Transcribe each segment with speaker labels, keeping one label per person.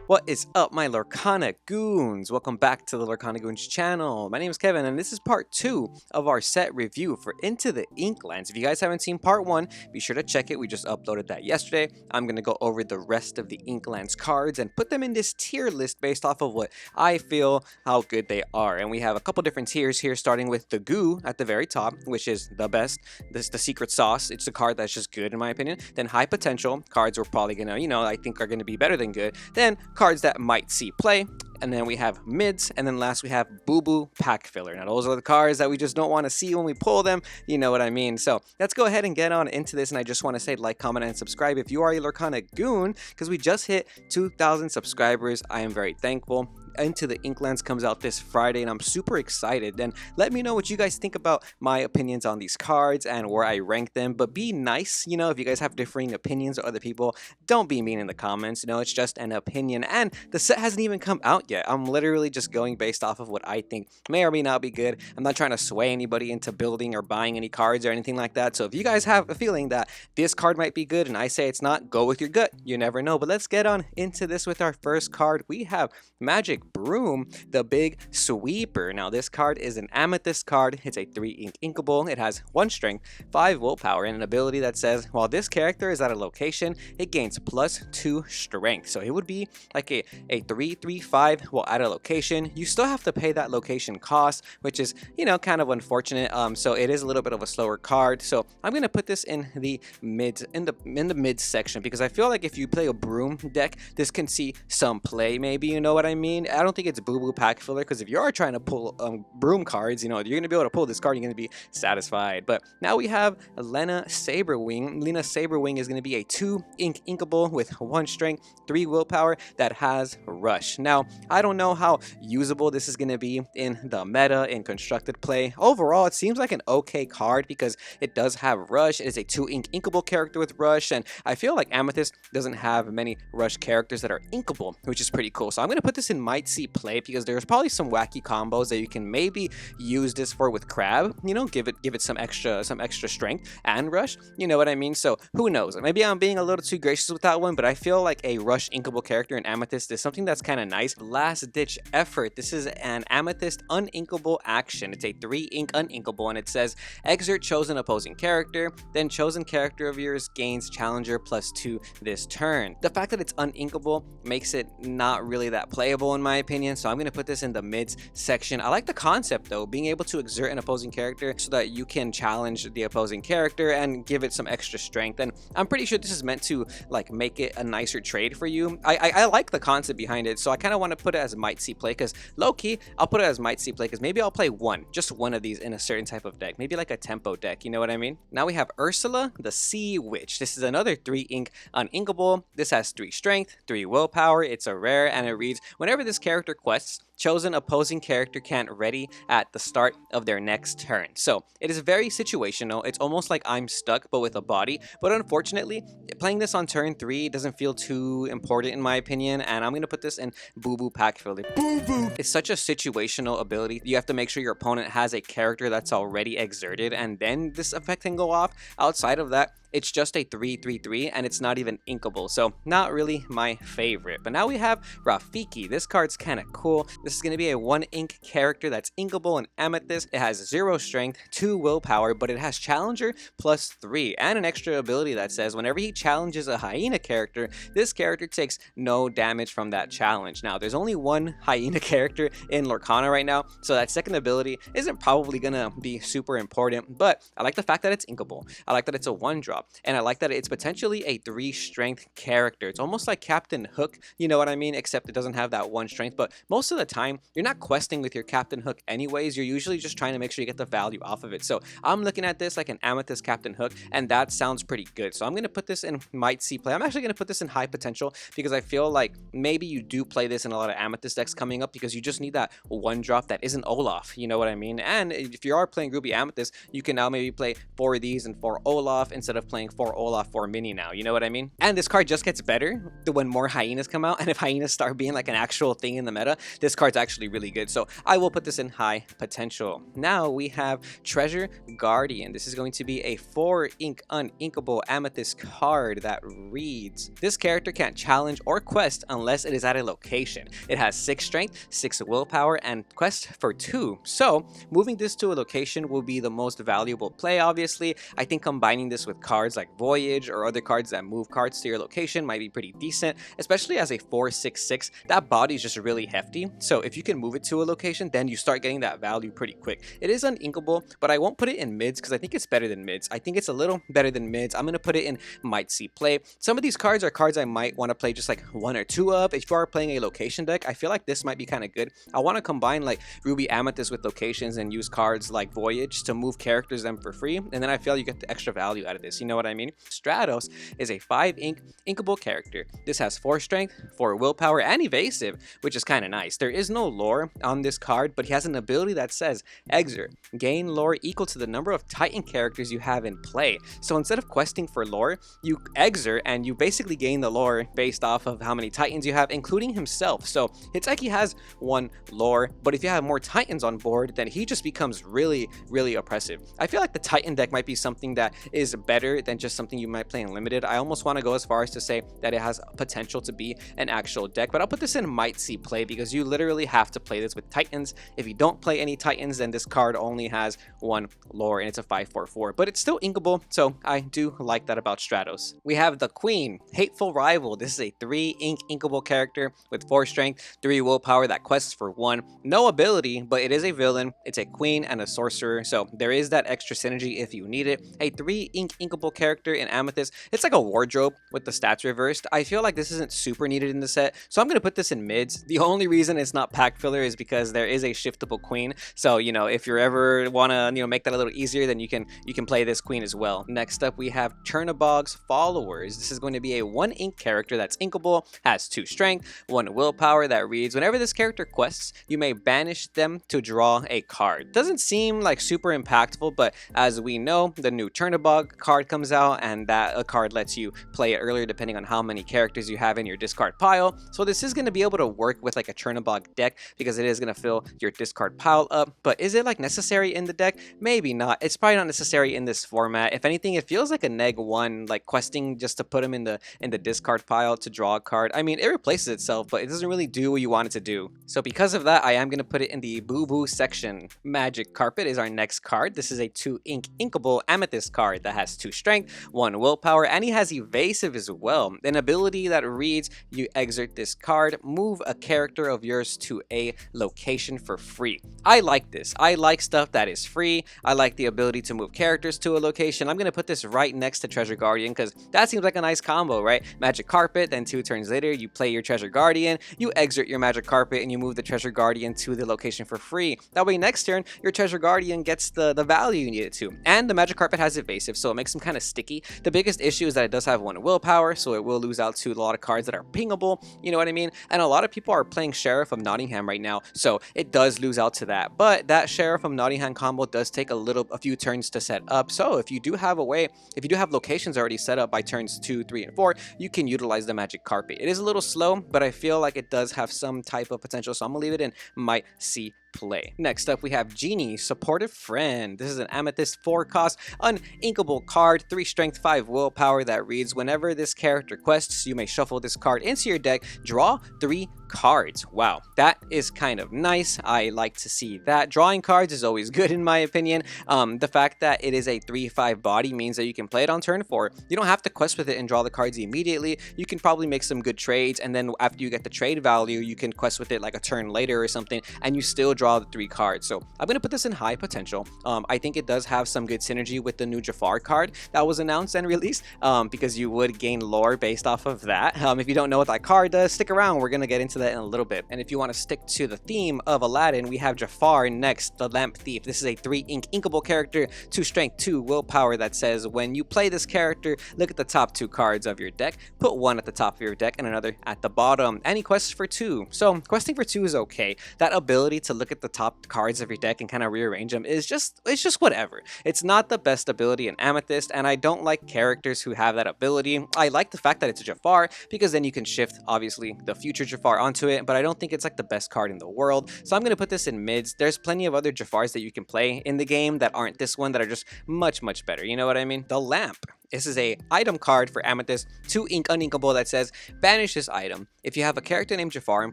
Speaker 1: What is up, my Lorcana Goons? Welcome back to the Lorcana Goons channel. My name is Kevin, and this is part 2 of our set review for Into the Inklands. If you guys haven't seen part 1, be sure to check it. We just uploaded that yesterday. I'm going to go over the rest of the Inklands cards and put them in this tier list based off of what I feel, how good they are. And we have a couple different tiers here, starting with the Goo at the very top, which is the best. This is the secret sauce. It's a card that's just good, in my opinion. Then high potential. Cards we're probably going to, I think are going to be better than good. Then cards that might see play, and then we have mids, and then last we have boo-boo pack filler. Now those are the cards that we just don't want to see when we pull them, you know what I mean. So let's go ahead and get on into this, and I just want to say like, comment, and subscribe if you are a Lorcana Goon, because we just hit 2,000 subscribers. I am very thankful. Into the Inklands comes out this Friday, and I'm super excited. And let me know what you guys think about my opinions on these cards and where I rank them. But be nice, if you guys have differing opinions or other people, don't be mean in the comments. It's just an opinion, and the set hasn't even come out yet. I'm literally just going based off of what I think may or may not be good. I'm not trying to sway anybody into building or buying any cards or anything like that. So if you guys have a feeling that this card might be good and I say it's not, go with your gut. You never know. But let's get on into this with our first card. We have Magic Broom, the big sweeper. Now this card is an Amethyst card. It's a 3 inkable. It has 1 strength, 5 willpower, and an ability that says while this character is at a location, it gains +2 strength. So it would be like a 3/3/5 while at a location. You still have to pay that location cost, which is kind of unfortunate. So it is a little bit of a slower card. So I'm gonna put this in the mid mid section, because I feel like if you play a broom deck, this can see some play, maybe, you know what I mean. I don't think it's boo-boo pack filler, because if you are trying to pull broom cards, you're gonna be able to pull this card, you're gonna be satisfied. But now we have Lena Saberwing. Lena Saberwing is gonna be a 2 inkable with 1 strength, 3 willpower that has rush. Now I don't know how usable this is gonna be in the meta, in constructed play. Overall, it seems like an okay card because it does have rush. It is a 2 inkable character with rush, and I feel like Amethyst doesn't have many rush characters that are inkable, which is pretty cool. So I'm gonna put this in might see play, because there's probably some wacky combos that you can maybe use this for with Crab. Give it some extra strength and rush. You know what I mean? So who knows? Maybe I'm being a little too gracious with that one, but I feel like a rush inkable character in Amethyst is something that's kind of nice. Last ditch effort. This is an Amethyst uninkable action. It's a 3 ink uninkable, and it says exert chosen opposing character, then chosen character of yours gains challenger +2 this turn. The fact that it's uninkable makes it not really that playable in my opinion, so I'm going to put this in the mids section. I like the concept though, being able to exert an opposing character so that you can challenge the opposing character and give it some extra strength. And I'm pretty sure this is meant to like make it a nicer trade for you. I like the concept behind it, so I kind of want to put it as might see play, because low-key I'll put it as might see play because maybe I'll play just one of these in a certain type of deck, maybe like a tempo deck, you know what I mean. Now we have Ursula the Sea Witch. This is another 3 ink uninkable. This has 3 strength, 3 willpower. It's a rare, and it reads whenever this character quests, chosen opposing character can't ready at the start of their next turn. So it is very situational. It's almost like I'm stuck but with a body, but unfortunately playing this on turn 3 doesn't feel too important in my opinion, and I'm gonna put this in boo-boo pack filler. Boo-boo! It's such a situational ability. You have to make sure your opponent has a character that's already exerted, and then this effect can go off. Outside of that, it's just a 3/3/3, and it's not even inkable, so not really my favorite. But now we have Rafiki. This card's kind of cool. This is going to be a 1 ink character that's inkable in Amethyst. It has 0 strength, 2 willpower, but it has challenger +3, and an extra ability that says whenever he challenges a hyena character, this character takes no damage from that challenge. Now there's only 1 hyena character in Lorcana right now, so that second ability isn't probably gonna be super important, but I like the fact that it's inkable. I like that it's a 1-drop. And I like that it's potentially a 3 strength character. It's almost like Captain Hook, you know what I mean, except it doesn't have that 1 strength. But most of the time you're not questing with your Captain Hook anyways. You're usually just trying to make sure you get the value off of it. So I'm looking at this like an Amethyst Captain Hook, and that sounds pretty good. So I'm going to put this in might see play. I'm actually going to put this in high potential, because I feel like maybe you do play this in a lot of Amethyst decks coming up, because you just need that 1-drop that isn't Olaf, you know what I mean. And if you are playing Ruby Amethyst, you can now maybe play 4 of these and 4 Olaf instead of playing 4 Olaf, 4 Mini now, you know what I mean? And this card just gets better when more hyenas come out, and if hyenas start being like an actual thing in the meta, this card card's actually really good, so I will put this in high potential. Now we have Treasure Guardian. This is going to be a 4 ink uninkable Amethyst card that reads, this character can't challenge or quest unless it is at a location. It has 6 strength, 6 willpower, and quest for 2. So moving this to a location will be the most valuable play, obviously. I think combining this with cards like Voyage or other cards that move cards to your location might be pretty decent, especially as a 4/6/6. That body is just really hefty, so if you can move it to a location, then you start getting that value pretty quick. It is uninkable, but I won't put it in mids because I think it's better than mids. I think it's a little better than mids. I'm going to put it in might see play. Some of these cards are cards I might want to play just like 1 or 2 of. If you are playing a location deck, I feel like this might be kind of good. I want to combine like Ruby Amethyst with locations and use cards like Voyage to move characters them for free, and then I feel you get the extra value out of this. You know what I mean? Stratos is a 5 ink inkable character. This has 4 strength, 4 willpower, and evasive, which is kind of nice. There is no lore on this card, but he has an ability that says exert, gain lore equal to the number of Titan characters you have in play. So instead of questing for lore, you exert and you basically gain the lore based off of how many Titans you have, including himself. So it's like he has 1 lore, but if you have more Titans on board, then he just becomes really, really oppressive. I feel like the Titan deck might be something that is better than just something you might play in limited. I almost want to go as far as to say that it has potential to be an actual deck, but I'll put this in might see play because you literally have to play this with Titans. If you don't play any Titans, then this card only has 1 lore and it's a 5/4/4, but it's still inkable, so I do like that about Stratos. We have the Queen, Hateful Rival. This is a 3 ink inkable character with 4 strength, 3 willpower that quests for 1. No ability, but it is a villain. It's a queen and a sorcerer, so there is that extra synergy if you need it. A 3 ink inkable character in Amethyst. It's like a wardrobe with the stats reversed. I feel like this isn't super needed in the set, so I'm going to put this in mids. The only reason it's not pack filler is because there is a shiftable queen, so you know, if you ever want to make that a little easier, then you can play this queen as well. Next up we have Chernabog's Followers. This is going to be a 1 ink character that's inkable, has 2 strength, 1 willpower that reads, whenever this character quests, you may banish them to draw a card. Doesn't seem like super impactful, but as we know, the new Chernabog card comes out, and that card lets you play it earlier depending on how many characters you have in your discard pile. So this is going to be able to work with like a Chernabog deck because it is going to fill your discard pile up. But is it like necessary in the deck? Maybe not. It's probably not necessary in this format. If anything, it feels like a neg1, like questing just to put them in the discard pile to draw a card. I mean, it replaces itself, but it doesn't really do what you want it to do. So because of that, I am going to put it in the boo-boo section. Magic Carpet is our next card. This is a 2 ink inkable Amethyst card that has 2 strength, 1 willpower, and he has evasive as well. An ability that reads, you exert this card, move a character of yours to a location for free. I like this. I like stuff that is free. I like the ability to move characters to a location. I'm going to put this right next to Treasure Guardian because that seems like a nice combo, right? Magic Carpet, then 2 turns later, you play your Treasure Guardian, you exert your Magic Carpet, and you move the Treasure Guardian to the location for free. That way next turn, your Treasure Guardian gets the value you need it to. And the Magic Carpet has evasive, so it makes him kind of sticky. The biggest issue is that it does have 1 willpower, so it will lose out to a lot of cards that are pingable, you know what I mean? And a lot of people are playing Sheriff of Nottingham right now, so it does lose out to that. But that Sheriff of Nottingham combo does take a few turns to set up, so if you do have locations already set up by turns 2, 3, and 4, you can utilize the Magic Carpet. It is a little slow, but I feel like it does have some type of potential, so I'm gonna leave it in might see play. Next up we have Genie, Supportive Friend. This is an Amethyst 4 cost uninkable card, 3 strength, 5 willpower that reads, whenever this character quests, you may shuffle this card into your deck, draw 3 cards. Wow, that is kind of nice. I like to see that. Drawing cards is always good in my opinion. The fact that it is a 3/5 body means that you can play it on turn 4. You don't have to quest with it and draw the cards immediately. You can probably make some good trades, and then after you get the trade value, you can quest with it like a turn later or something, and you still draw the 3 cards. So I'm going to put this in high potential. I think it does have some good synergy with the new Jafar card that was announced and released, because you would gain lore based off of that. If you don't know what that card does, stick around. We're going to get into that in a little bit. And if you want to stick to the theme of Aladdin, we have Jafar next, the Lamp Thief. This is a 3 ink inkable character, 2 strength, 2 willpower that says, when you play this character, look at the top 2 cards of your deck, put 1 at the top of your deck and another at the bottom, and he quests for 2. So questing for 2 is okay. That ability to look look at the top cards of your deck and kind of rearrange them is it's just whatever. It's not the best ability in Amethyst, and I don't like characters who have that ability. I like the fact that it's a Jafar because then you can shift obviously the future Jafar onto it, but I don't think it's like the best card in the world. So I'm gonna put this in mids. There's plenty of other Jafars that you can play in the game that aren't this one that are just much better. You know what I mean? The lamp. This is a item card for Amethyst, 2 ink uninkable that says banish this item. If you have a character named Jafar in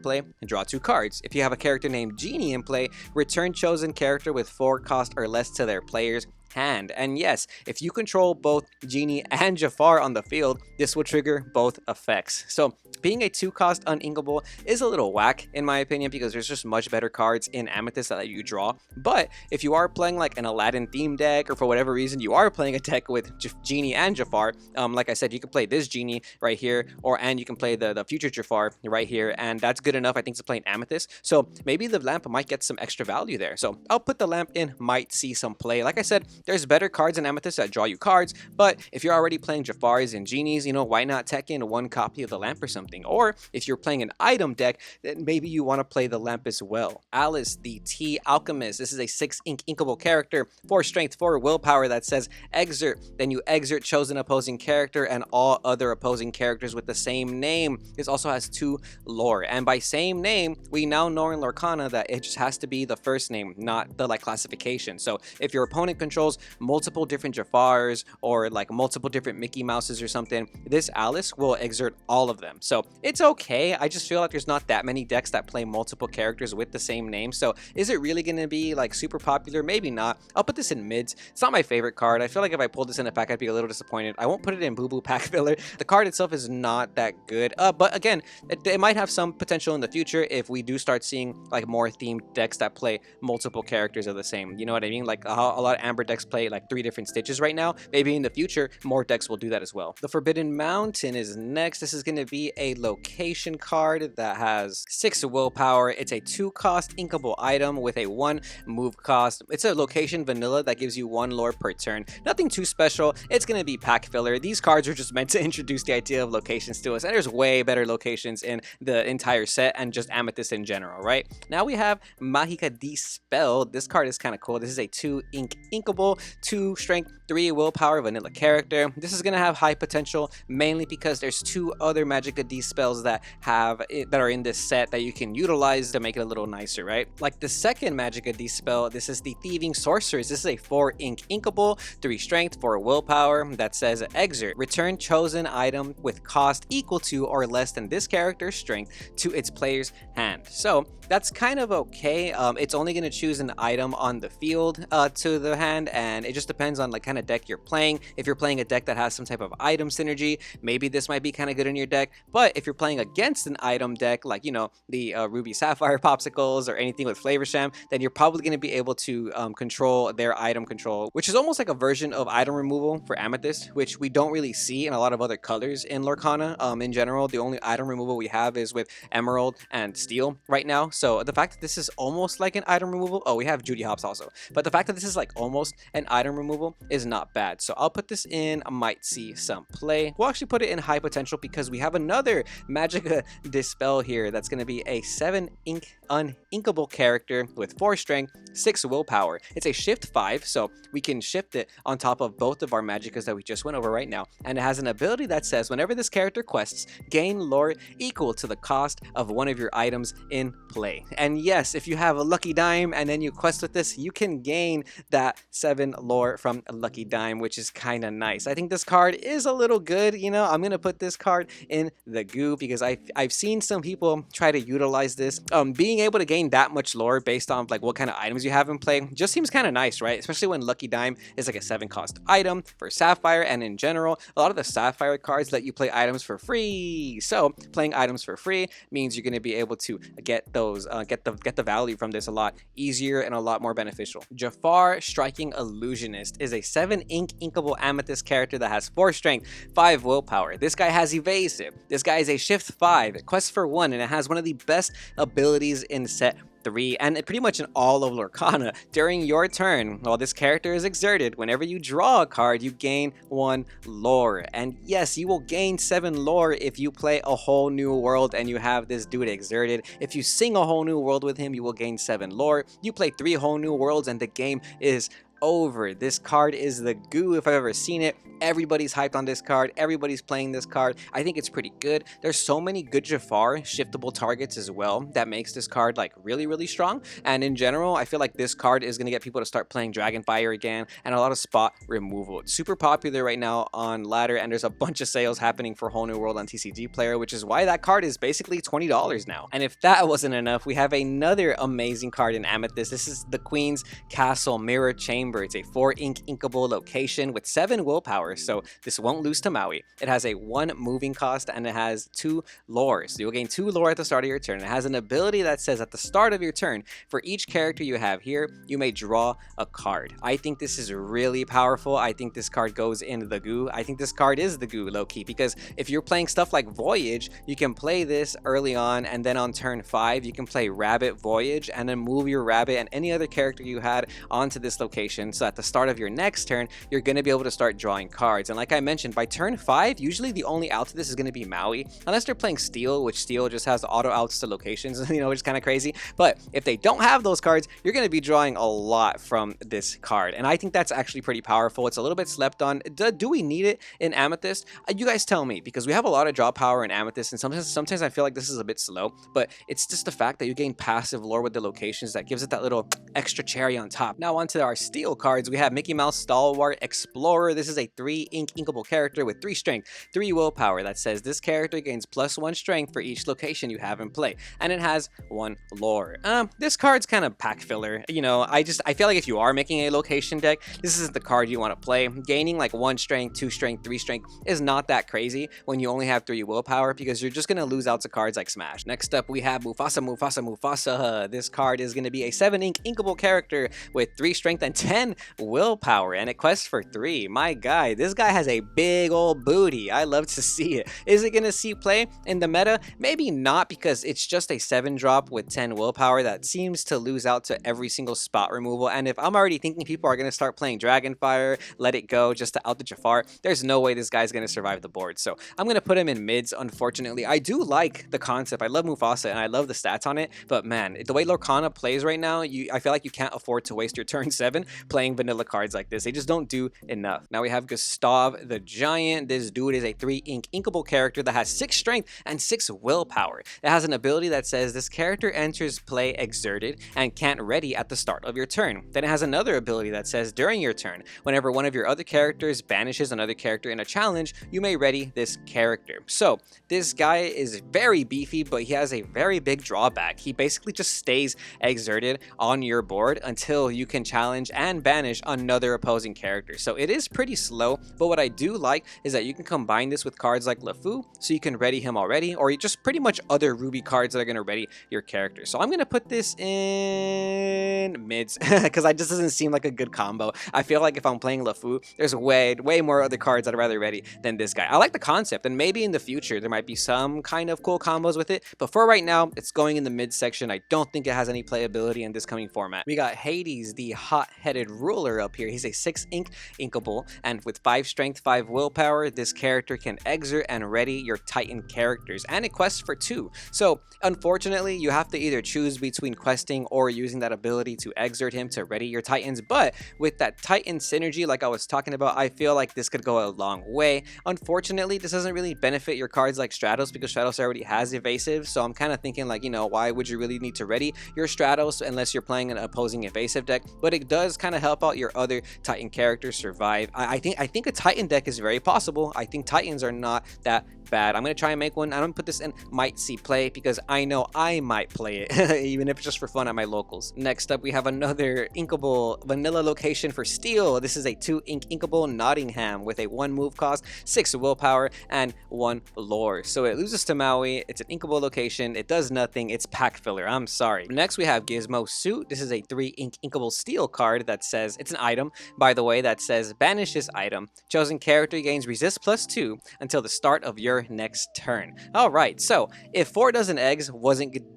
Speaker 1: play, draw 2 cards. If you have a character named Genie in play, return chosen character with 4 cost or less to their player's hand. And yes, if you control both Genie and Jafar on the field, this will trigger both effects. So being a 2-cost uninkable is a little whack in my opinion because there's just much better cards in Amethyst that let you draw. But if you are playing like an Aladdin theme deck, or for whatever reason you are playing a deck with Genie and Jafar, like I said, you can play this Genie right here, and you can play the future Jafar right here, and that's good enough I think to play in Amethyst. So maybe the lamp might get some extra value there. So I'll put the lamp in, might see some play. Like I said, there's better cards in Amethyst that draw you cards, but if you're already playing Jafars and Genies, you know, why not tech in 1 copy of the lamp or something? Or if you're playing an item deck, then maybe you want to play the lamp as well. Alice, the Tea Alchemist. This is a 6 ink inkable character, 4 strength, 4 willpower that says exert. Then you exert chosen opposing character and all other opposing characters with the same name. This also has 2 lore, and by same name, we now know in Lorcana that it just has to be the first name, not the like classification. So if your opponent controls multiple different Jafars or like multiple different Mickey Mouses or something, this Alice will exert all of them. So it's okay. I just feel like there's not that many decks that play multiple characters with the same name. So is it really going to be like super popular? Maybe not. I'll put this in mids. It's not my favorite card. I feel like if I pulled this in a pack, I'd be a little disappointed. I won't put it in Boo Boo pack filler. The card itself is not that good. But again, it might have some potential in the future if we do start seeing like more themed decks that play multiple characters of the same. You know what I mean? Like a lot of Amber decks play like 3 different Stitches right now. Maybe in the future, more decks will do that as well. The Forbidden Mountain is next. This is going to be a location card that has 6 willpower. It's a 2-cost inkable item with a 1 move cost. It's a location vanilla that gives you 1 lore per turn. Nothing too special. It's going to be pack filler. These cards are just meant to introduce the idea of locations to us, and there's way better locations in the entire set and just Amethyst in general, right? Now we have Magica Dispel. This card is kind of cool. This is a 2 ink inkable, 2 strength, 3 willpower vanilla character. This is going to have high potential mainly because there's 2 other Magica Dispels that are in this set that you can utilize to make it a little nicer, right? Like the second Magica Dispel, this is the Thieving Sorceress. This is a 4 ink inkable, 3 strength, 4 willpower that says exert. Return chosen item with cost equal to or less than this character's strength to its player's hand. So that's kind of okay. It's only going to choose an item on the field to the hand, and it just depends on like kind of deck you're playing. If you're playing a deck that has some type of item synergy, maybe this might be kind of good in your deck. But if you're playing against an item deck, like, you know, the Ruby Sapphire Popsicles or anything with Flavor Sham, then you're probably going to be able to control their item control, which is almost like a version of item removal for Amethyst, which we don't really see in a lot of other colors in Lorcana. In general, the only item removal we have is with Emerald and Steel right now. So the fact that this is almost like an item removal, oh, we have Judy Hopps also, but the fact that this is like almost an item removal is not bad. So I'll put this in, I might see some play. We'll actually put it in high potential because we have another Magica Dispel here that's going to be a 7 ink uninkable character with 4 strength, 6 willpower. It's a shift 5, so we can shift it on top of both of our Magicas that we just went over right now, and it has an ability that says whenever this character quests, gain lore equal to the cost of one of your items in play. And yes, if you have a lucky dime and then you quest with this, you can gain that 7 lore from a lucky dime, which is kind of nice. I think this card is a little good. You know, I'm gonna put this card in the goo because I've seen some people try to utilize this. Being able to gain that much lore based on like what kind of items you have in play just seems kind of nice, right? Especially when lucky dime is like a 7-cost item for Sapphire, and in general, a lot of the Sapphire cards let you play items for free. So playing items for free means you're gonna be able to get the value from this a lot easier and a lot more beneficial. Jafar, striking Illusionist is a 7 ink inkable Amethyst character that has 4 strength, 5 willpower. This guy has evasive. This guy is a shift 5, it quests for 1, and it has one of the best abilities in set 3 and pretty much in all of Lorcana. During your turn, while this character is exerted, whenever you draw a card, you gain 1 lore. And yes, you will gain 7 lore if you play a whole new world and you have this dude exerted. If you sing a whole new world with him, you will gain 7 lore. You play 3 whole new worlds and the game is over. This card is the goo if I've ever seen it. Everybody's hyped on this card. Everybody's playing this card. I think it's pretty good. There's so many good Jafar shiftable targets as well that makes this card like really strong. And in general, I feel like this card is going to get people to start playing Dragonfire again and a lot of spot removal. It's super popular right now on ladder, and there's a bunch of sales happening for Whole New World on TCG Player, which is why that card is basically $20 now. And if that wasn't enough, we have another amazing card in Amethyst. This is the Queen's Castle Mirror Chamber. It's a 4 ink inkable location with 7 willpower, so this won't lose to Maui. It has a 1 moving cost and it has 2 lore, so you'll gain 2 lore at the start of your turn. It has an ability that says at the start of your turn, for each character you have here, you may draw a card. I think this is really powerful. I think this card goes in the goo. I think this card is the goo low-key, because if you're playing stuff like Voyage, you can play this early on, and then on turn 5 you can play Rabbit Voyage and then move your rabbit and any other character you had onto this location, so at the start of your next turn you're going to be able to start drawing cards. And like I mentioned, by turn 5 usually the only out to this is going to be Maui, unless they're playing Steel, which Steel just has auto outs to locations, you know, which is kind of crazy. But if they don't have those cards, you're going to be drawing a lot from this card, and I think that's actually pretty powerful. It's a little bit slept on. Do we need it in Amethyst? You guys tell me, because we have a lot of draw power in Amethyst, and sometimes I feel like this is a bit slow, but it's just the fact that you gain passive lore with the locations that gives it that little extra cherry on top. Now onto our Steel cards. We have Mickey Mouse Stalwart Explorer. This is a 3 ink inkable character with 3 strength, 3 willpower that says this character gains +1 strength for each location you have in play, and it has 1 lore. This card's kind of pack filler. You know, I feel like if you are making a location deck, this isn't the card you want to play. Gaining like 1 strength, 2 strength, 3 strength is not that crazy when you only have 3 willpower, because you're just going to lose out to cards like Smash. Next up, we have Mufasa. This card is going to be a 7 ink inkable character with 3 strength and 10 willpower, and it quests for 3. My guy, this guy has a big old booty. I love to see it. Is it going to see play in the meta? Maybe not, because it's just a 7 drop with 10 willpower that seems to lose out to every single spot removal. And if I'm already thinking people are going to start playing Dragonfire, Let It Go just to out the Jafar, there's no way this guy's going to survive the board. So I'm going to put him in mids, unfortunately. I do like the concept. I love Mufasa and I love the stats on it, but man, the way Lorcana plays right now, I feel like you can't afford to waste your turn 7 playing vanilla cards like this. They just don't do enough. Now we have Gustav the Giant. This dude is a 3 ink inkable character that has 6 strength and 6 willpower. It has an ability that says this character enters play exerted and can't ready at the start of your turn. Then it has another ability that says during your turn, whenever one of your other characters banishes another character in a challenge, you may ready this character. So this guy is very beefy, but he has a very big drawback. He basically just stays exerted on your board until you can challenge and banish another opposing character. So it is pretty slow, but what I do like is that you can combine this with cards like LeFou, so you can ready him already, or just pretty much other Ruby cards that are going to ready your character. So I'm going to put this in mids because it just doesn't seem like a good combo. I feel like if I'm playing LeFou, there's way more other cards I'd rather ready than this guy. I like the concept, and maybe in the future there might be some kind of cool combos with it, but for right now it's going in the mid section. I don't think it has any playability in this coming format. We got Hades, the hot-headed ruler, up here. He's a 6 ink inkable, and with 5 strength, 5 willpower, this character can exert and ready your Titan characters, and it quests for 2. So unfortunately, you have to either choose between questing or using that ability to exert him to ready your Titans, but with that Titan synergy like I was talking about, I feel like this could go a long way. Unfortunately, this doesn't really benefit your cards like Stratos, because Stratos already has evasive, so I'm kind of thinking like, you know, why would you really need to ready your Stratos unless you're playing an opposing evasive deck? But it does kind of help out your other Titan characters survive. I think a Titan deck is very possible. I think Titans are not that bad. I'm gonna try and make one. I'm gonna put this in might see play because I know I might play it, even if it's just for fun at my locals. Next up, we have another inkable vanilla location for steel. This is a 2-ink inkable Nottingham with a 1 move cost, 6 willpower, and 1 lore. So it loses to Maui. It's an inkable location. It does nothing. It's pack filler. I'm sorry. Next, we have Gizmo Suit. This is a 3-ink inkable steel card that says, it's an item, by the way, that says banish this item. Chosen character gains resist +2 until the start of your next turn. All right, so if 4 dozen eggs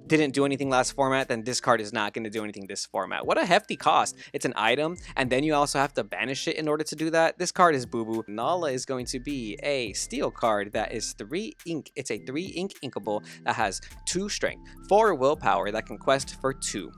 Speaker 1: didn't do anything last format, then this card is not going to do anything this format. What a hefty cost. It's an item, and then you also have to banish it in order to do that. This card is boo-boo. Nala is going to be a steel card that is 3 ink. It's a 3-ink inkable that has 2 strength, 4 willpower that can quest for 2.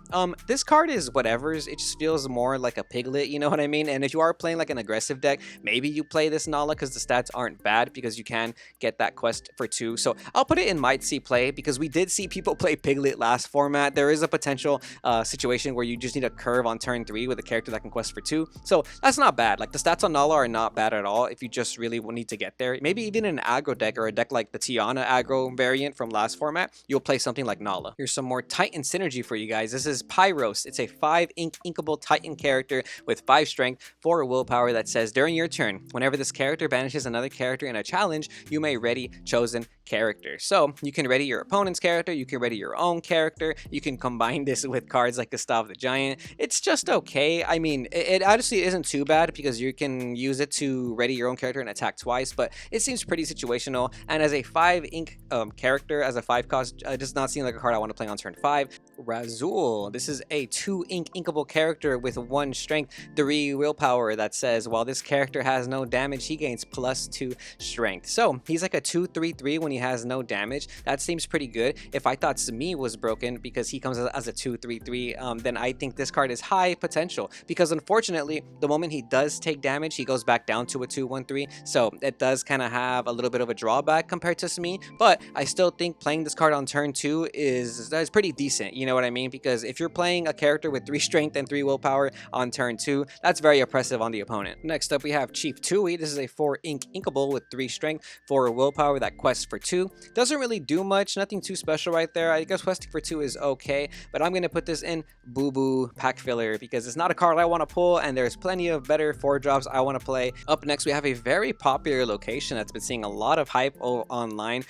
Speaker 1: This card is whatever's. It just feels more like a piglet, you know what I mean? And if you are playing like an aggressive deck, maybe you play this Nala because the stats aren't bad because you can get that quest for 2. So I'll put it in might see play because we did see people play piglet last format. There is a potential situation where you just need a curve on turn 3 with a character that can quest for 2. So that's not bad. Like the stats on Nala are not bad at all if you just really need to get there. Maybe even in an aggro deck or a deck like the Tiana aggro variant from last format, you'll play something like Nala. Here's some more Titan synergy for you guys. This is Pyros. It's a 5-ink inkable Titan character with 5 strength, 4 willpower that says during your turn, whenever this character banishes another character in a challenge, you may ready chosen character. So you can ready your opponent's character, you can ready your own character, you can combine this with cards like Gustav the Giant. It's just okay. I mean, it honestly isn't too bad because you can use it to ready your own character and attack twice, but it seems pretty situational. And as a 5-ink character, as a 5 cost, does not seem like a card I want to play on turn 5. Razul. This is a 2-ink inkable character with 1 strength, 3 willpower that says while this character has no damage, he gains +2 strength. So he's like a 2/3/3 when he has no damage. That seems pretty good. If I thought Smi was broken because he comes as a 2/3/3, then I think this card is high potential because unfortunately, the moment he does take damage, he goes back down to a 2/1/3. So it does kind of have a little bit of a drawback compared to Smi, but I still think playing this card on turn 2 is pretty decent. You know what I mean? Because if you're playing a character with 3 strength and 3 willpower on turn 2, that's very oppressive on the opponent. Next up, we have Ch.3. This is a 4-ink inkable with 3 strength, 4 willpower that quests for 2. Doesn't really do much, nothing too special right there. I guess questing for 2 is okay, but I'm going to put this in boo-boo pack filler because it's not a card I want to pull, and there's plenty of better 4-drops I want to play. Up next, we have a very popular location that's been seeing a lot of hype online.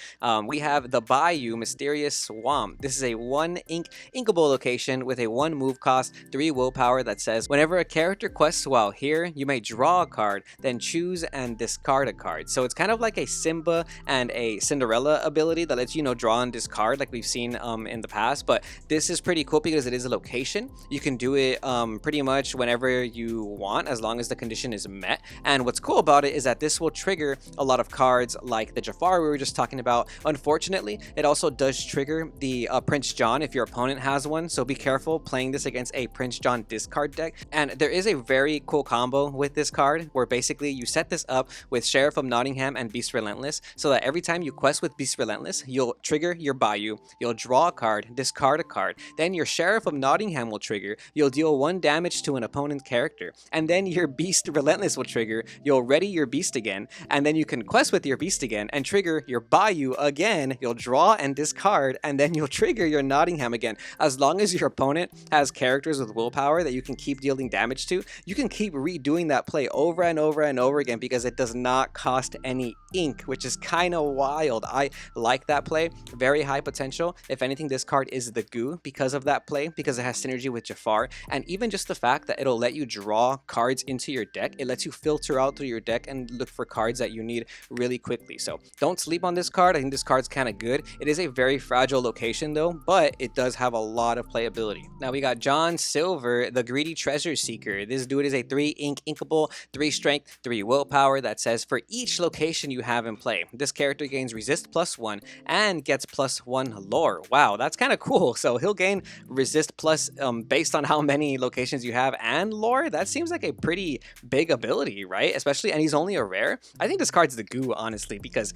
Speaker 1: We have the Bayou Mysterious Swamp. This is a 1-ink inkable location with a 1 move cost, 3 willpower that says whenever a character quests while here, you may draw a card, then choose and discard a card. So it's kind of like a Simba and a Cinderella ability that lets you draw and discard like we've seen in the past, but this is pretty cool because it is a location. You can do it pretty much whenever you want as long as the condition is met. And what's cool about it is that this will trigger a lot of cards like the Jafar we were just talking about. Unfortunately, it also does trigger the Prince John if your opponent has one, so be careful playing this against a Prince John discard deck. And there is a very cool combo with this card where basically you set this up with Sheriff of Nottingham and Beast Relentless so that every time you quest with Beast Relentless, you'll trigger your Bayou, you'll draw a card, discard a card, then your Sheriff of Nottingham will trigger, you'll deal 1 damage to an opponent character, and then your Beast Relentless will trigger, you'll ready your Beast again, and then you can quest with your Beast again and trigger your Bayou again, you'll draw and discard, and then you'll trigger your Nottingham again. As long as your opponent has characters with willpower that you can keep dealing damage to, you can keep redoing that play over and over and over again because it does not cost any ink, which is kind of wild. I like that play. Very high potential. If anything, this card is the goo because of that play, because it has synergy with Jafar, and even just the fact that it'll let you draw cards into your deck. It lets you filter out through your deck and look for cards that you need really quickly. So don't sleep on this card. I think this card's kind of good. It is a very fragile location though, but it does have a lot of playability. Now we got John Silver, the Greedy Treasure Seeker. This dude is a 3-ink inkable, 3 strength, 3 willpower that says for each location you have in play, this character gains resist +1 and gets +1 lore. Wow, that's kind of cool. So he'll gain resist plus based on how many locations you have and lore. That seems like a pretty big ability, right? Especially, and he's only a rare. I think this card's the goo, honestly, because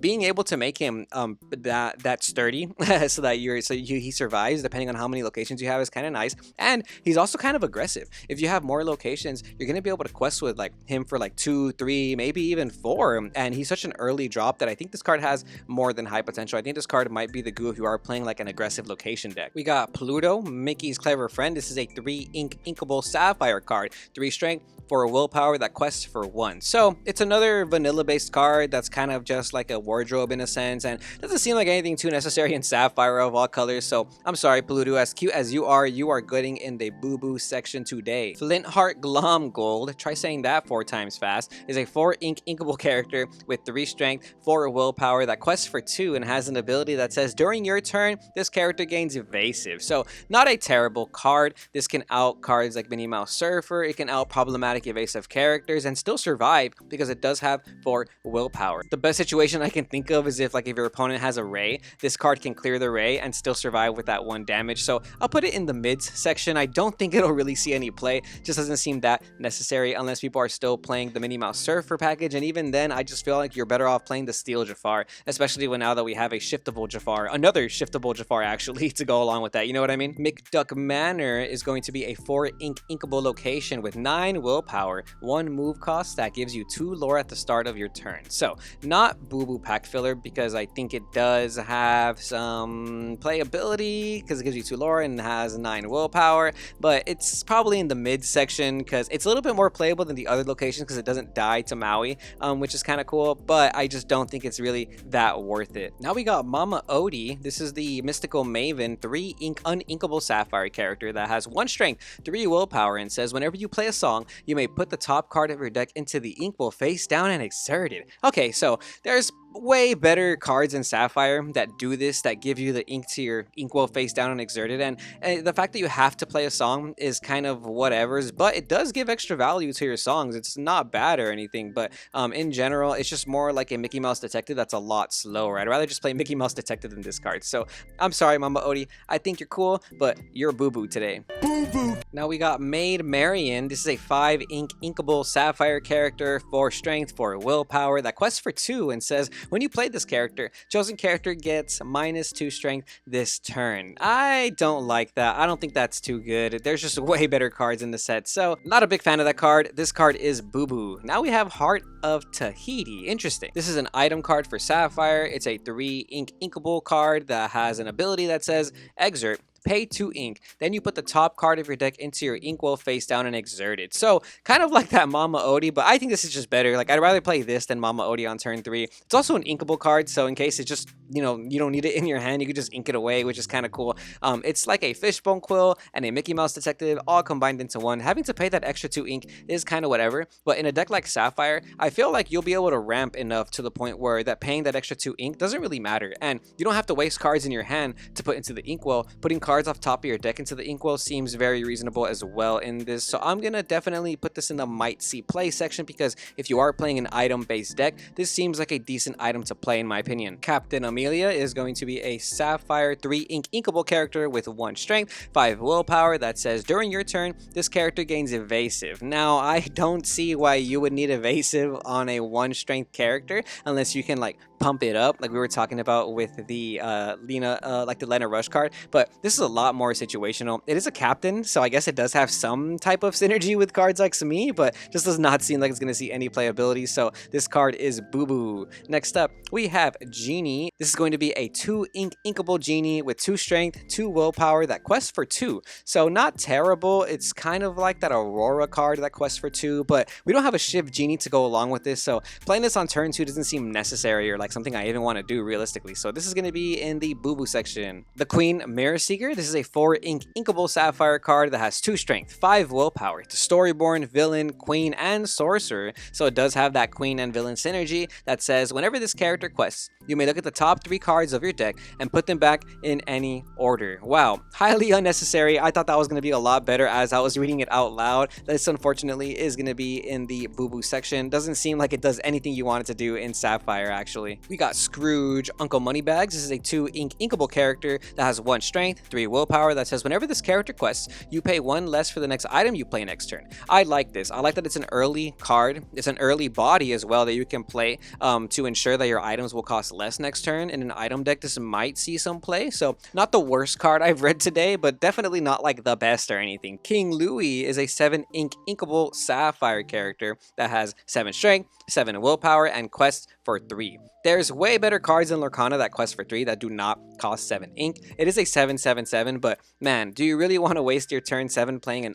Speaker 1: being able to make him that sturdy so that he survives lives, depending on how many locations you have, is kind of nice. And he's also kind of aggressive. If you have more locations, you're going to be able to quest with like him for like 2, 3, maybe even 4. And he's such an early drop that I think this card has more than high potential. I think this card might be the goo if you are playing like an aggressive location deck. We got Pluto, Mickey's clever friend. This is a 3 inkable sapphire card, 3 strength, for a willpower that quests for 1. So it's another vanilla based card that's kind of just like a wardrobe in a sense, and doesn't seem like anything too necessary in sapphire of all colors. So I'm sorry, Pluto, as cute as you are getting in the boo-boo section today. Flintheart Glom Gold, try saying that 4 times fast, is a 4 inkable character with 3 strength, 4 willpower that quests for 2 and has an ability that says during your turn this character gains evasive. So not a terrible card. This can out cards like Minnie Mouse Surfer. It can out problematic evasive characters and still survive because it does have 4 willpower. The best situation I can think of is if your opponent has a ray, this card can clear the ray and still survive with that 1 damage. So I'll put it in the mids section. I don't think it'll really see any play. Just doesn't seem that necessary unless people are still playing the Minnie Mouse Surfer package, and even then I just feel like you're better off playing the Steel Jafar, especially now that we have a shiftable Jafar, another shiftable Jafar actually, to go along with that, you know what I mean? McDuck Manor is going to be a 4 inkable location with 9 willpower, 1 move cost that gives you 2 lore at the start of your turn. So not boo-boo pack filler, because I think it does have some playability because it gives you 2 lore and has 9 willpower, but it's probably in the mid section because it's a little bit more playable than the other locations because it doesn't die to Maui, which is kind of cool, but I just don't think it's really that worth it. Now we got Mama Odie. This is the Mystical Maven 3 uninkable sapphire character that has 1 strength, 3 willpower, and says whenever you play a song, you may put the top card of your deck into the inkwell face down and exert it. Okay, so there's way better cards in Sapphire that do this, that give you the ink to your inkwell face down and exerted, and the fact that you have to play a song is kind of whatever's, but it does give extra value to your songs. It's not bad or anything, but in general it's just more like a Mickey Mouse Detective that's a lot slower. I'd rather just play Mickey Mouse Detective than this card. So I'm sorry, Mama Odie, I think you're cool, but you're boo-boo today. Boo-boo. Now we got Maid Marian. This is a 5 inkable sapphire character, 4 strength, 4 willpower that quests for 2 and says when you play this character, chosen character gets -2 strength this turn. I don't like that. I don't think that's too good. There's just way better cards in the set, so not a big fan of that card. This card is boo-boo. Now we have Heart of Tahiti. Interesting. This is an item card for Sapphire. It's a 3 inkable card that has an ability that says exert. Pay 2 ink, then you put the top card of your deck into your inkwell face down and exert it. So kind of like that Mama Odie, but I think this is just better. Like, I'd rather play this than Mama Odie on turn 3. It's also an inkable card, so in case it's just, you don't need it in your hand, you can just ink it away, which is kind of cool. It's like a Fishbone Quill and a Mickey Mouse Detective all combined into one. Having to pay that extra 2 ink is kind of whatever, but in a deck like Sapphire, I feel like you'll be able to ramp enough to the point where that paying that extra 2 ink doesn't really matter, and you don't have to waste cards in your hand to put into the inkwell. Putting cards off top of your deck into the inkwell seems very reasonable as well in this, so I'm gonna definitely put this in the might see play section, because if you are playing an item based deck, this seems like a decent item to play in my opinion. Captain Amelia is going to be a Sapphire 3 inkable character with 1 strength, 5 willpower that says during your turn, this character gains evasive. Now, I don't see why you would need evasive on a 1 strength character unless you can like pump it up like we were talking about with the Lena Rush card, but this is a lot more situational. It is a captain, so I guess it does have some type of synergy with cards like Sami, but just does not seem like it's going to see any playability, so this card is boo-boo. Next up, we have Genie. This is going to be a 2 inkable Genie with 2 strength, 2 willpower that quests for 2, so not terrible. It's kind of like that Aurora card that quests for 2, but we don't have a Shiv Genie to go along with this, so playing this on turn 2 doesn't seem necessary or like something I even want to do realistically, so this is going to be in the boo-boo section. The Queen Mirror Seeker. This is a 4 inkable Sapphire card that has 2 strength, 5 willpower. It's Storyborn, Villain, Queen, and Sorcerer, so it does have that Queen and Villain synergy that says whenever this character quests, you may look at the top 3 cards of your deck and put them back in any order. Wow, highly unnecessary. I thought that was going to be a lot better as I was reading it out loud. This unfortunately is going to be in the boo-boo section. Doesn't seem like it does anything you want it to do in Sapphire actually. We got Scrooge Uncle Moneybags. This is a 2 inkable character that has 1 strength, 3 3 willpower that says whenever this character quests, you pay 1 less for the next item you play next turn. I like this. I like that it's an early card. It's an early body as well that you can play to ensure that your items will cost less next turn. In an item deck, this might see some play. So not the worst card I've read today, but definitely not like the best or anything. King Louis is a 7 inkable sapphire character that has 7 strength, 7 willpower, and quests for 3. There's way better cards in Lorcana that quest for 3 that do not cost 7 ink. It is a 7/7/7, but man, do you really want to waste your turn 7 playing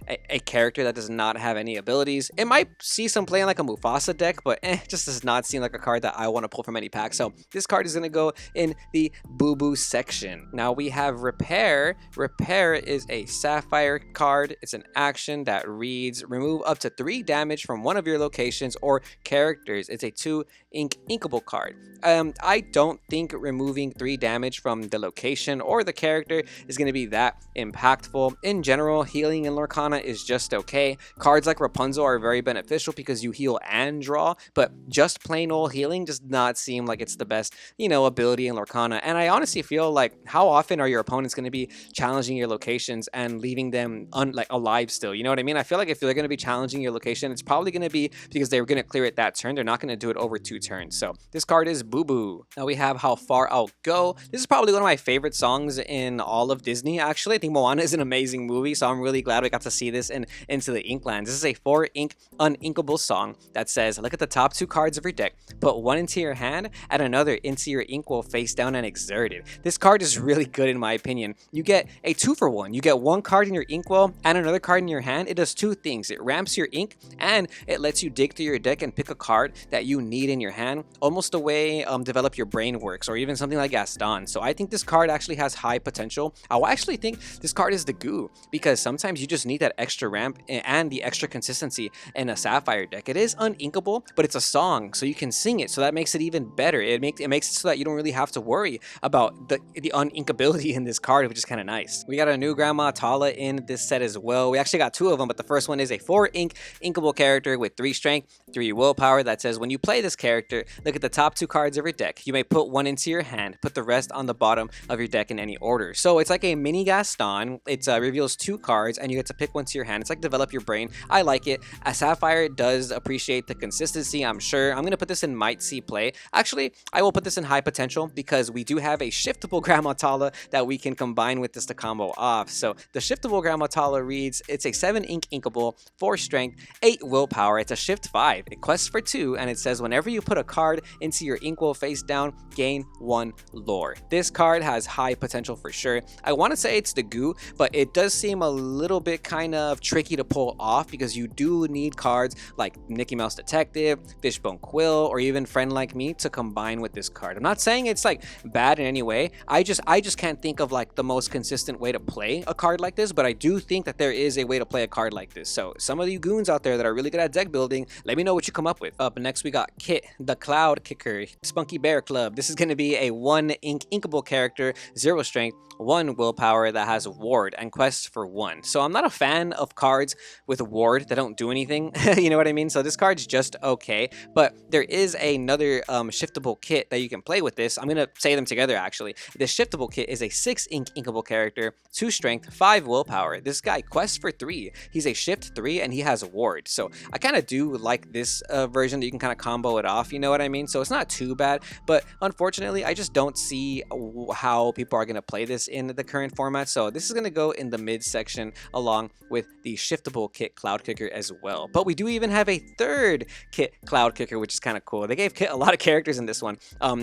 Speaker 1: a character that does not have any abilities? It might see some play in like a Mufasa deck, but just does not seem like a card that I want to pull from any pack. So this card is going to go in the boo-boo section. Now we have Repair. Repair is a sapphire card. It's an action that reads remove up to 3 damage from one of your locations or characters. It's a 2 inkable card. I don't think removing 3 damage from the location or the character is going to be that impactful. In general, healing in Lorcana is just okay. Cards like Rapunzel are very beneficial because you heal and draw, but just plain old healing does not seem like it's the best, ability in Lorcana. And I honestly feel like, how often are your opponents going to be challenging your locations and leaving them alive still? You know what I mean? I feel like if they're going to be challenging your location, it's probably going to be because they're going to clear it that turn. They're not going to do it over 2 turns. So this card is boo-boo. Now we have How Far I'll Go. This is probably one of my favorite songs in all of Disney, actually. I think Moana is an amazing movie, so I'm really glad we got to see this in Into the Inklands. This is a 4 uninkable song that says, look at the top 2 cards of your deck, put 1 into your hand and another into your inkwell face down and exerted. This card is really good in my opinion. You get a 2-for-1. You get 1 card in your inkwell and another card in your hand. It does 2 things. It ramps your ink and it lets you dig through your deck and pick a card that you need in your hand, almost the way Develop Your Brain works, or even something like Gaston. So I think this card actually has high potential. I actually think this card is the goo, because sometimes you just need that extra ramp and the extra consistency in a sapphire deck. It is uninkable, but it's a song, so you can sing it, so that makes it even better. It makes it so that you don't really have to worry about the uninkability in this card, which is kind of nice. We got a new Grandma Tala in this set as well. We actually got 2 of them, but the first one is a 4 inkable character with 3 strength, 3 willpower that says when you play this character, look at the top 2 cards of your deck. You may put 1 into your hand, put the rest on the bottom of your deck in any order. So it's like a mini Gaston. It reveals 2 cards and you get to pick 1 to your hand. It's like Develop Your Brain. I like it. A Sapphire does appreciate the consistency, I'm sure. I'm going to put this in might see play. Actually, I will put this in high potential because we do have a shiftable Grandma Tala that we can combine with this to combo off. So the shiftable Grandma Tala reads, it's a 7 inkable, 4 strength, 8 willpower. It's a shift 5. It quests for 2 and it says whenever you put a card into your inkwell face down, gain 1 lore. This card has high potential for sure. I want to say it's the goo, but it does seem a little bit kind of tricky to pull off because you do need cards like Mickey Mouse Detective, Fishbone Quill, or even Friend Like Me to combine with this card. I'm not saying it's like bad in any way. I just can't think of like the most consistent way to play a card like this, but I do think that there is a way to play a card like this. So some of you goons out there that are really good at deck building, let me know what you come up with. Up next we got Kit, the Cloud Kicker, Spunky Bear Club. This is going to be a 1 inkable character, 0 strength, 1 willpower that has ward and quests for 1. So I'm not a fan of cards with ward that don't do anything. You know what I mean? So this card's just okay, but there is another shiftable kit that you can play with this. I'm going to say them together actually. The shiftable kit is a 6 inkable character, 2 strength, 5 willpower. This guy quests for 3. He's a shift 3 and he has a ward. So I kind of do like this version that you can kind of combo it off, you know what I mean? So it's not too bad, but unfortunately I just don't see how people are going to play this in the current format. So this is going to go in the mid section along with the shiftable kit Cloud Kicker as well. But we do even have a 3rd kit Cloud Kicker, which is kind of cool. They gave Kit a lot of characters in this one.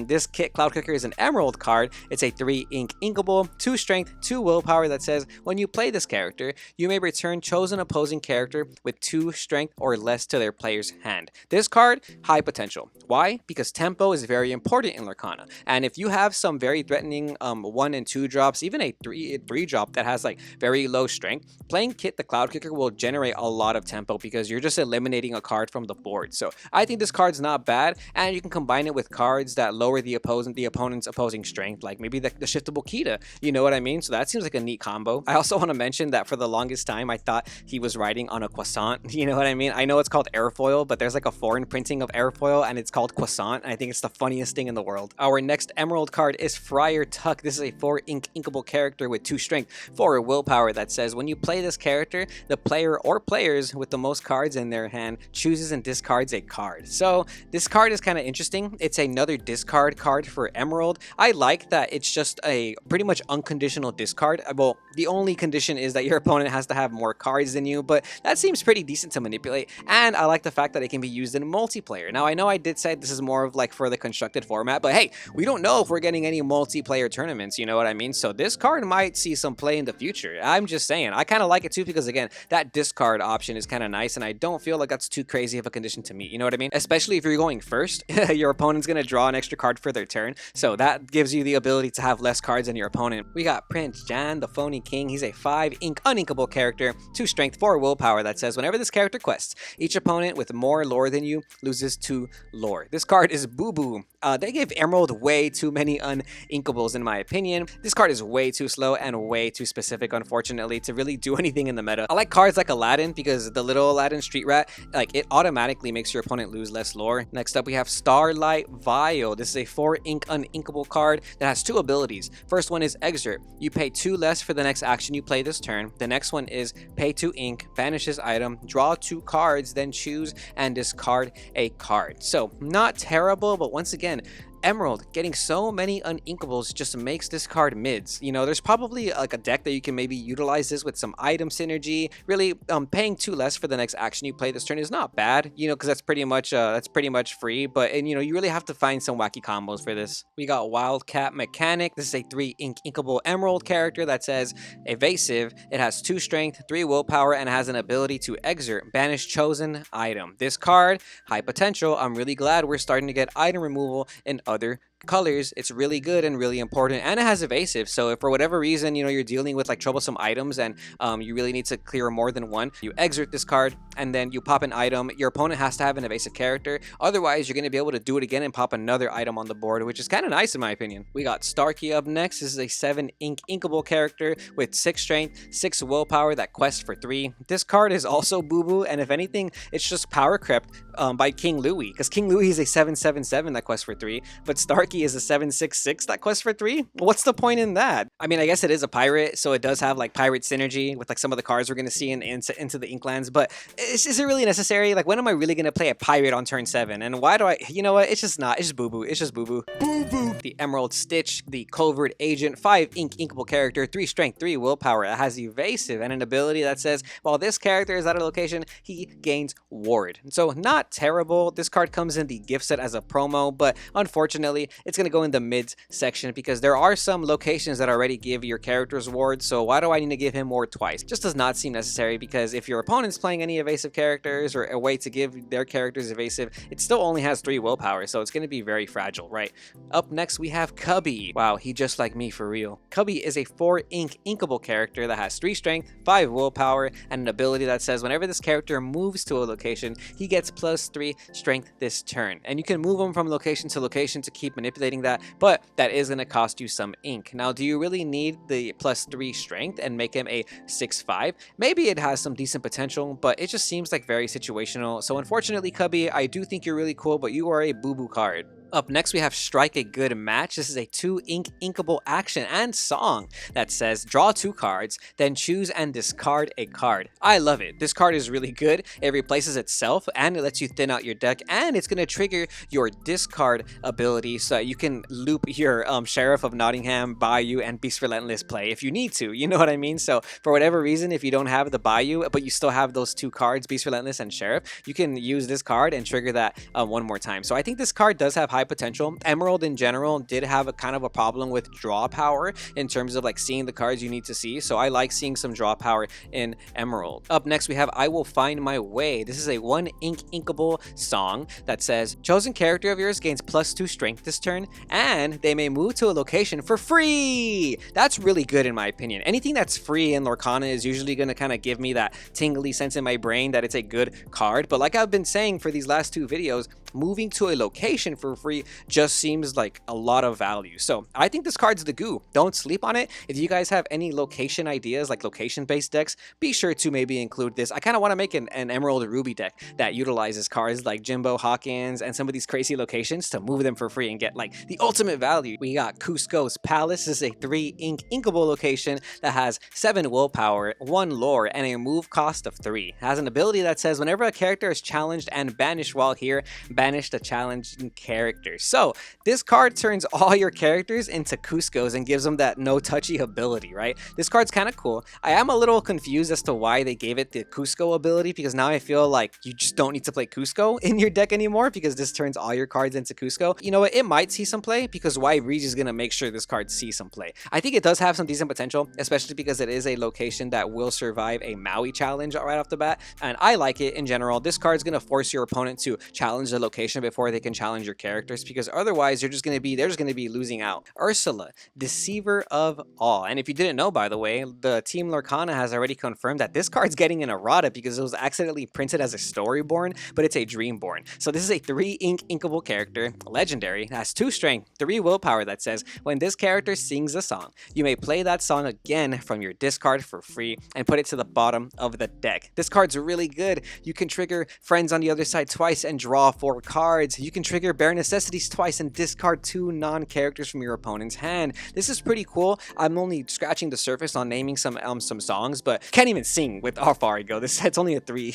Speaker 1: This kit Cloud Kicker is an emerald card. It's a 3 inkable, 2 strength, 2 willpower that says when you play this character, you may return chosen opposing character with 2 strength or less to their player's hand. This card, high potential. Why? Because tempo is very important in Lorcana. And if you have some very threatening 1 and 2 drops, even a 3 drop that has like very low strength, playing Kit the Cloud Kicker will generate a lot of tempo because you're just eliminating a card from the board. So I think this card's not bad, and you can combine it with cards that lower the opponent's opposing strength, like maybe the shiftable Kita, you know what I mean? So that seems like a neat combo. I also want to mention that for the longest time I thought he was riding on a croissant, you know what I mean? I know it's called airfoil, but there's like a foreign printing of airfoil and it's called croissant, and I think it's the funniest thing in the world. Our next emerald card is Friar Tuck. This is a 4 inkable uninkable character with 2 strength, 4 willpower that says when you play this character, the player or players with the most cards in their hand chooses and discards a card. So this card is kind of interesting. It's another discard card for Emerald. I like that it's just a pretty much unconditional discard. Well, the only condition is that your opponent has to have more cards than you, but that seems pretty decent to manipulate. And I like the fact that it can be used in multiplayer. Now, I know I did say this is more of like for the constructed format, but hey, we don't know if we're getting any multiplayer tournaments, you know what I mean? So this card might see some play in the future. I'm just saying, I kind of like it too, because again, that discard option is kind of nice, and I don't feel like that's too crazy of a condition to meet, you know what I mean? Especially if you're going first, your opponent's gonna draw an extra card for their turn, so that gives you the ability to have less cards than your opponent. We got Prince Jan, the Phony King. He's a 5 ink uninkable character, 2 strength, 4 willpower that says whenever this character quests, each opponent with more lore than you loses 2 lore. This card is boo boo. They gave Emerald way too many uninkables in my opinion. This card is way too slow and way too specific, unfortunately, to really do anything in the meta. I like cards like Aladdin, because the little Aladdin Street Rat, like, it automatically makes your opponent lose less lore. Next up, we have Starlight Vial. This is a 4 ink uninkable card that has 2 abilities. First one is Exert. You pay 2 less for the next action you play this turn. The next one is pay 2 ink, banish this item, draw 2 cards, then choose and discard a card. So, not terrible, but once again, Emerald getting so many uninkables just makes this card mids. You know, there's probably like a deck that you can maybe utilize this with some item synergy. Really, paying 2 less for the next action you play this turn is not bad, you know, because that's pretty much free. But, and you know, you really have to find some wacky combos for this. We got Wildcat Mechanic. This is a 3 inkable Emerald character that says evasive. It has 2 strength, 3 willpower, and has an ability to exert, banish chosen item. This card, high potential. I'm really glad we're starting to get item removal in other colors. It's really good and really important, and it has evasive. So if for whatever reason, you know, you're dealing with like troublesome items and you really need to clear more than one, you exert this card and then you pop an item. Your opponent has to have an evasive character, otherwise you're going to be able to do it again and pop another item on the board, which is kind of nice in my opinion. We got Starkey up next. This is a 7 inkable character with 6 strength, 6 willpower that quests for 3. This card is also boo-boo, and if anything, it's just power crept by King Louis, because King Louis is a 7/7/7 that quests for 3, but Starkey is a 7/6/6 that quests for 3. What's the point in that? I mean, I guess it is a pirate, so it does have like pirate synergy with like some of the cards we're going to see into the Inklands, but is it really necessary? Like, when am I really going to play a pirate on turn 7? And why do I, you know what, it's just not, it's just boo-boo, it's just boo-boo. Boo-boo! The Emerald Stitch, the covert agent, 5 inkable character, 3 strength, 3 willpower. It has evasive and an ability that says while this character is at a location, he gains ward. So not terrible. This card comes in the gift set as a promo, but unfortunately it's going to go in the mids section because there are some locations that already give your characters ward, so why do I need to give him ward twice? Just does not seem necessary, because if your opponent's playing any evasive characters or a way to give their characters evasive, it still only has 3 willpower, so it's going to be very fragile, right? Up next we have Cubby. Wow, he just like me for real. Cubby is a 4 inkable character that has 3 strength, 5 willpower, and an ability that says whenever this character moves to a location, he gets +3 strength this turn, and you can move him from location to location to keep manipulating that, but that is going to cost you some ink. Now, do you really need the +3 strength and make him a 6/5? Maybe it has some decent potential, but it just seems like very situational. So unfortunately, Cubby, I do think you're really cool, but you are a boo-boo card. Up next, we have Strike a Good Match. This is a 2 inkable action and song that says draw 2 cards, then choose and discard a card. I love it. This card is really good. It replaces itself and it lets you thin out your deck, and it's going to trigger your discard ability so that you can loop your Sheriff of Nottingham, Bayou, and Beast Relentless play if you need to. You know what I mean? So for whatever reason, if you don't have the Bayou, but you still have those 2 cards, Beast Relentless and Sheriff, you can use this card and trigger that one more time. So I think this card does have high potential. Emerald in general did have a kind of a problem with draw power in terms of like seeing the cards you need to see, so I like seeing some draw power in Emerald. Up next we have I Will Find My Way. This is a 1 inkable song that says chosen character of yours gains +2 strength this turn, and they may move to a location for free. That's really good in my opinion. Anything that's free in Lorcana is usually going to kind of give me that tingly sense in my brain that it's a good card, but like I've been saying for these last 2 videos, moving to a location for free just seems like a lot of value. So I think this card's the goo. Don't sleep on it. If you guys have any location ideas, like location-based decks, be sure to maybe include this. I kind of want to make an Emerald Ruby deck that utilizes cards like Jimbo, Hawkins, and some of these crazy locations to move them for free and get like the ultimate value. We got Cusco's Palace. This is a 3 inkable location that has 7 willpower, 1 lore, and a move cost of 3. It has an ability that says whenever a character is challenged and banished while here, banish the challenging character. So this card turns all your characters into Cusco's and gives them that no touchy ability, right? This card's kind of cool. I am a little confused as to why they gave it the Cusco ability, because now I feel like you just don't need to play Cusco in your deck anymore because this turns all your cards into Cusco. You know what? It might see some play because why Reach is going to make sure this card sees some play. I think it does have some decent potential, especially because it is a location that will survive a Maui challenge right off the bat, and I like it in general. This card's going to force your opponent to challenge the location before they can challenge your characters, because otherwise they're just going to be losing out. Ursula, Deceiver of All. And if you didn't know, by the way, the team Lorcana has already confirmed that this card's getting an errata because it was accidentally printed as a Storyborn, but it's a Dreamborn. So this is a 3 inkable character, legendary, has 2 strength, 3 willpower that says when this character sings a song, you may play that song again from your discard for free and put it to the bottom of the deck. This card's really good. You can trigger Friends on the Other Side twice and draw 4 cards. You can trigger Bare Necessities twice and discard 2 non-characters from your opponent's hand. This is pretty cool. I'm only scratching the surface on naming some songs, but can't even sing with how far I go. It's only a 3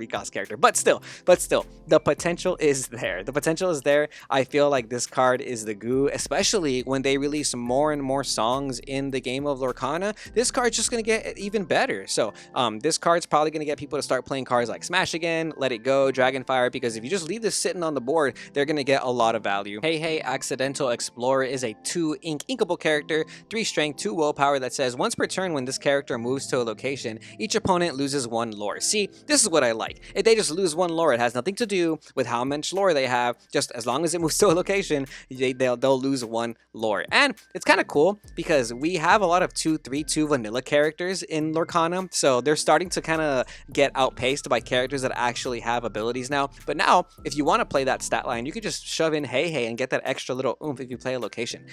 Speaker 1: cost character, but still, the potential is there. The potential is there. I feel like this card is the goo, especially when they release more and more songs in the game of Lorcana. This card's just gonna get even better. So this card's probably gonna get people to start playing cards like Smash again, Let It Go, Dragonfire, because if you just leave this sitting on the board, they're gonna get a lot of value. Hey, Accidental Explorer is a 2 inkable character, 3 strength, 2 willpower that says once per turn when this character moves to a location, each opponent loses 1 lore. See, this is what I like. If they just lose 1 lore, it has nothing to do with how much lore they have. Just as long as it moves to a location, they'll lose 1 lore. And it's kind of cool because we have a lot of 2/3/2 vanilla characters in Lorcana, so they're starting to kind of get outpaced by characters that actually have abilities now. But now, if you want to play that stat line, you could just shove in Hey and get that extra little oomph if you play a location.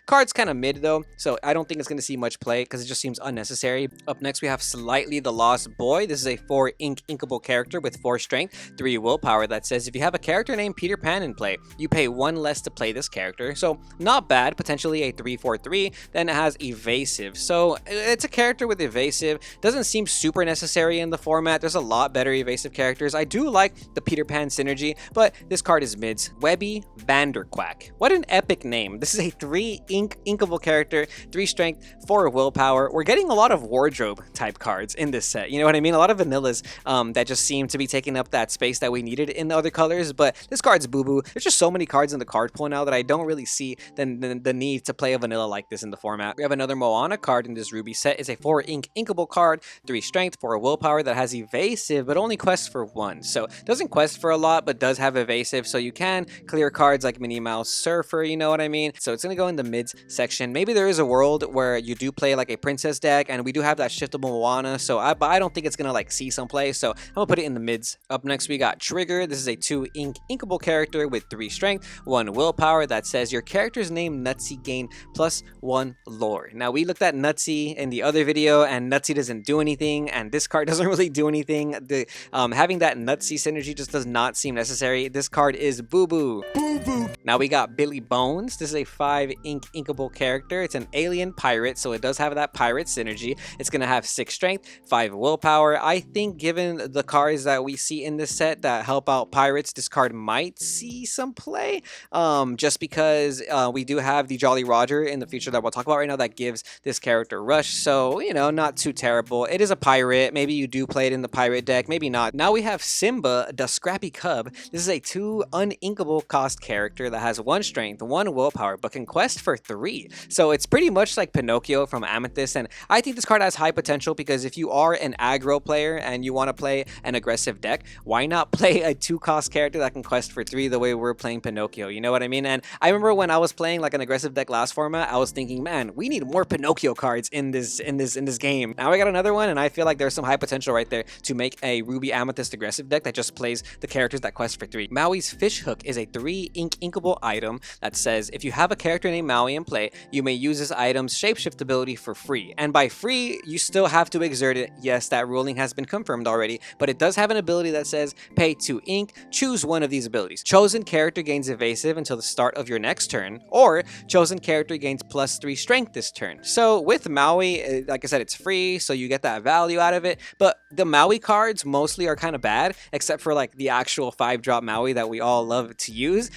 Speaker 1: Card's kind of mid though, so I don't think it's going to see much play because it just seems unnecessary. Up next, we have Slightly the Lost Boy. This is a 4 inkable character with 4 strength, 3 willpower that says if you have a character named Peter Pan in play, you pay 1 less to play this character. So not bad, potentially a 3/4/3. Then it has Evasive. So it's a character with Evasive. Doesn't seem super necessary in the format. There's a lot better evasive characters. I do like the Peter Pan synergy, but this card is mids. Webby Vanderquack. What an epic name. This is a 3 inkable character, 3 strength, 4 willpower. We're getting a lot of wardrobe type cards in this set. You know what I mean? A lot of vanillas that just seem to be taking up that space that we needed in the other colors, but this card's boo-boo. There's just so many cards in the card pool now that I don't really see the need to play a vanilla like this in the format. We have another Moana card in this Ruby set. It's a 4 inkable card, 3 strength, 4 willpower that has evasive, but only quests for 1. So doesn't quest for a lot, but does have evasive, so you can clear cards like Minnie Mouse Surfer, you know what I mean? So it's gonna go in the mids section. Maybe there is a world where you do play like a princess deck, and we do have that shiftable Moana, so but I don't think it's gonna like see some play, so I'm gonna put it in the mids. Up next, we got Trigger. This is a 2 inkable character with 3 strength, 1 willpower that says your character's name Nutsy gain +1 lore. Now we looked at Nutsy in the other video, and Nutsy doesn't do anything, and this card doesn't really do anything. Having that Nutsy synergy just does not seem necessary. This card is boo-boo. Boo-boo. Now we got Billy Bones. This is a 5 inkable character. It's an alien pirate, so it does have that pirate synergy. It's gonna have 6 strength, 5 willpower. I think given the cards that we see in this set that help out pirates, this card might see some play. Just because we do have the Jolly Roger in the feature that we'll talk about right now that gives this character rush, so you know, not too terrible. It is a pirate. Maybe you do play it in the pirate deck, maybe not. Now we have Simba, the Scrappy Cub. This is a 2 uninkable cost character that has 1 strength, 1 willpower, but can quest for 3. So it's pretty much like Pinocchio from Amethyst, and I think this card has high potential because if you are an aggro player and you want to play an aggressive deck, why not play a 2 cost character that can quest for 3 the way we're playing Pinocchio? You know what I mean? And I remember when I was playing like an aggressive deck last format, I was thinking, man, we need more Pinocchio cards in this game. Now I got another one, and I feel like there's some high potential right there to make a Ruby Amethyst aggressive deck that just plays the characters that quest for Ch.3. Maui's Fish Hook is a 3 inkable item that says if you have a character named Maui in play, you may use this item's shapeshift ability for free. And by free, you still have to exert it. Yes, that ruling has been confirmed already, but it does have an ability that says pay 2 ink, choose one of these abilities. Chosen character gains evasive until the start of your next turn, or chosen character gains +3 strength this turn. So with Maui, like I said, it's free, so you get that value out of it, but the Maui cards mostly are kind of bad, except for like the actual 5-drop Maui that we all love to use.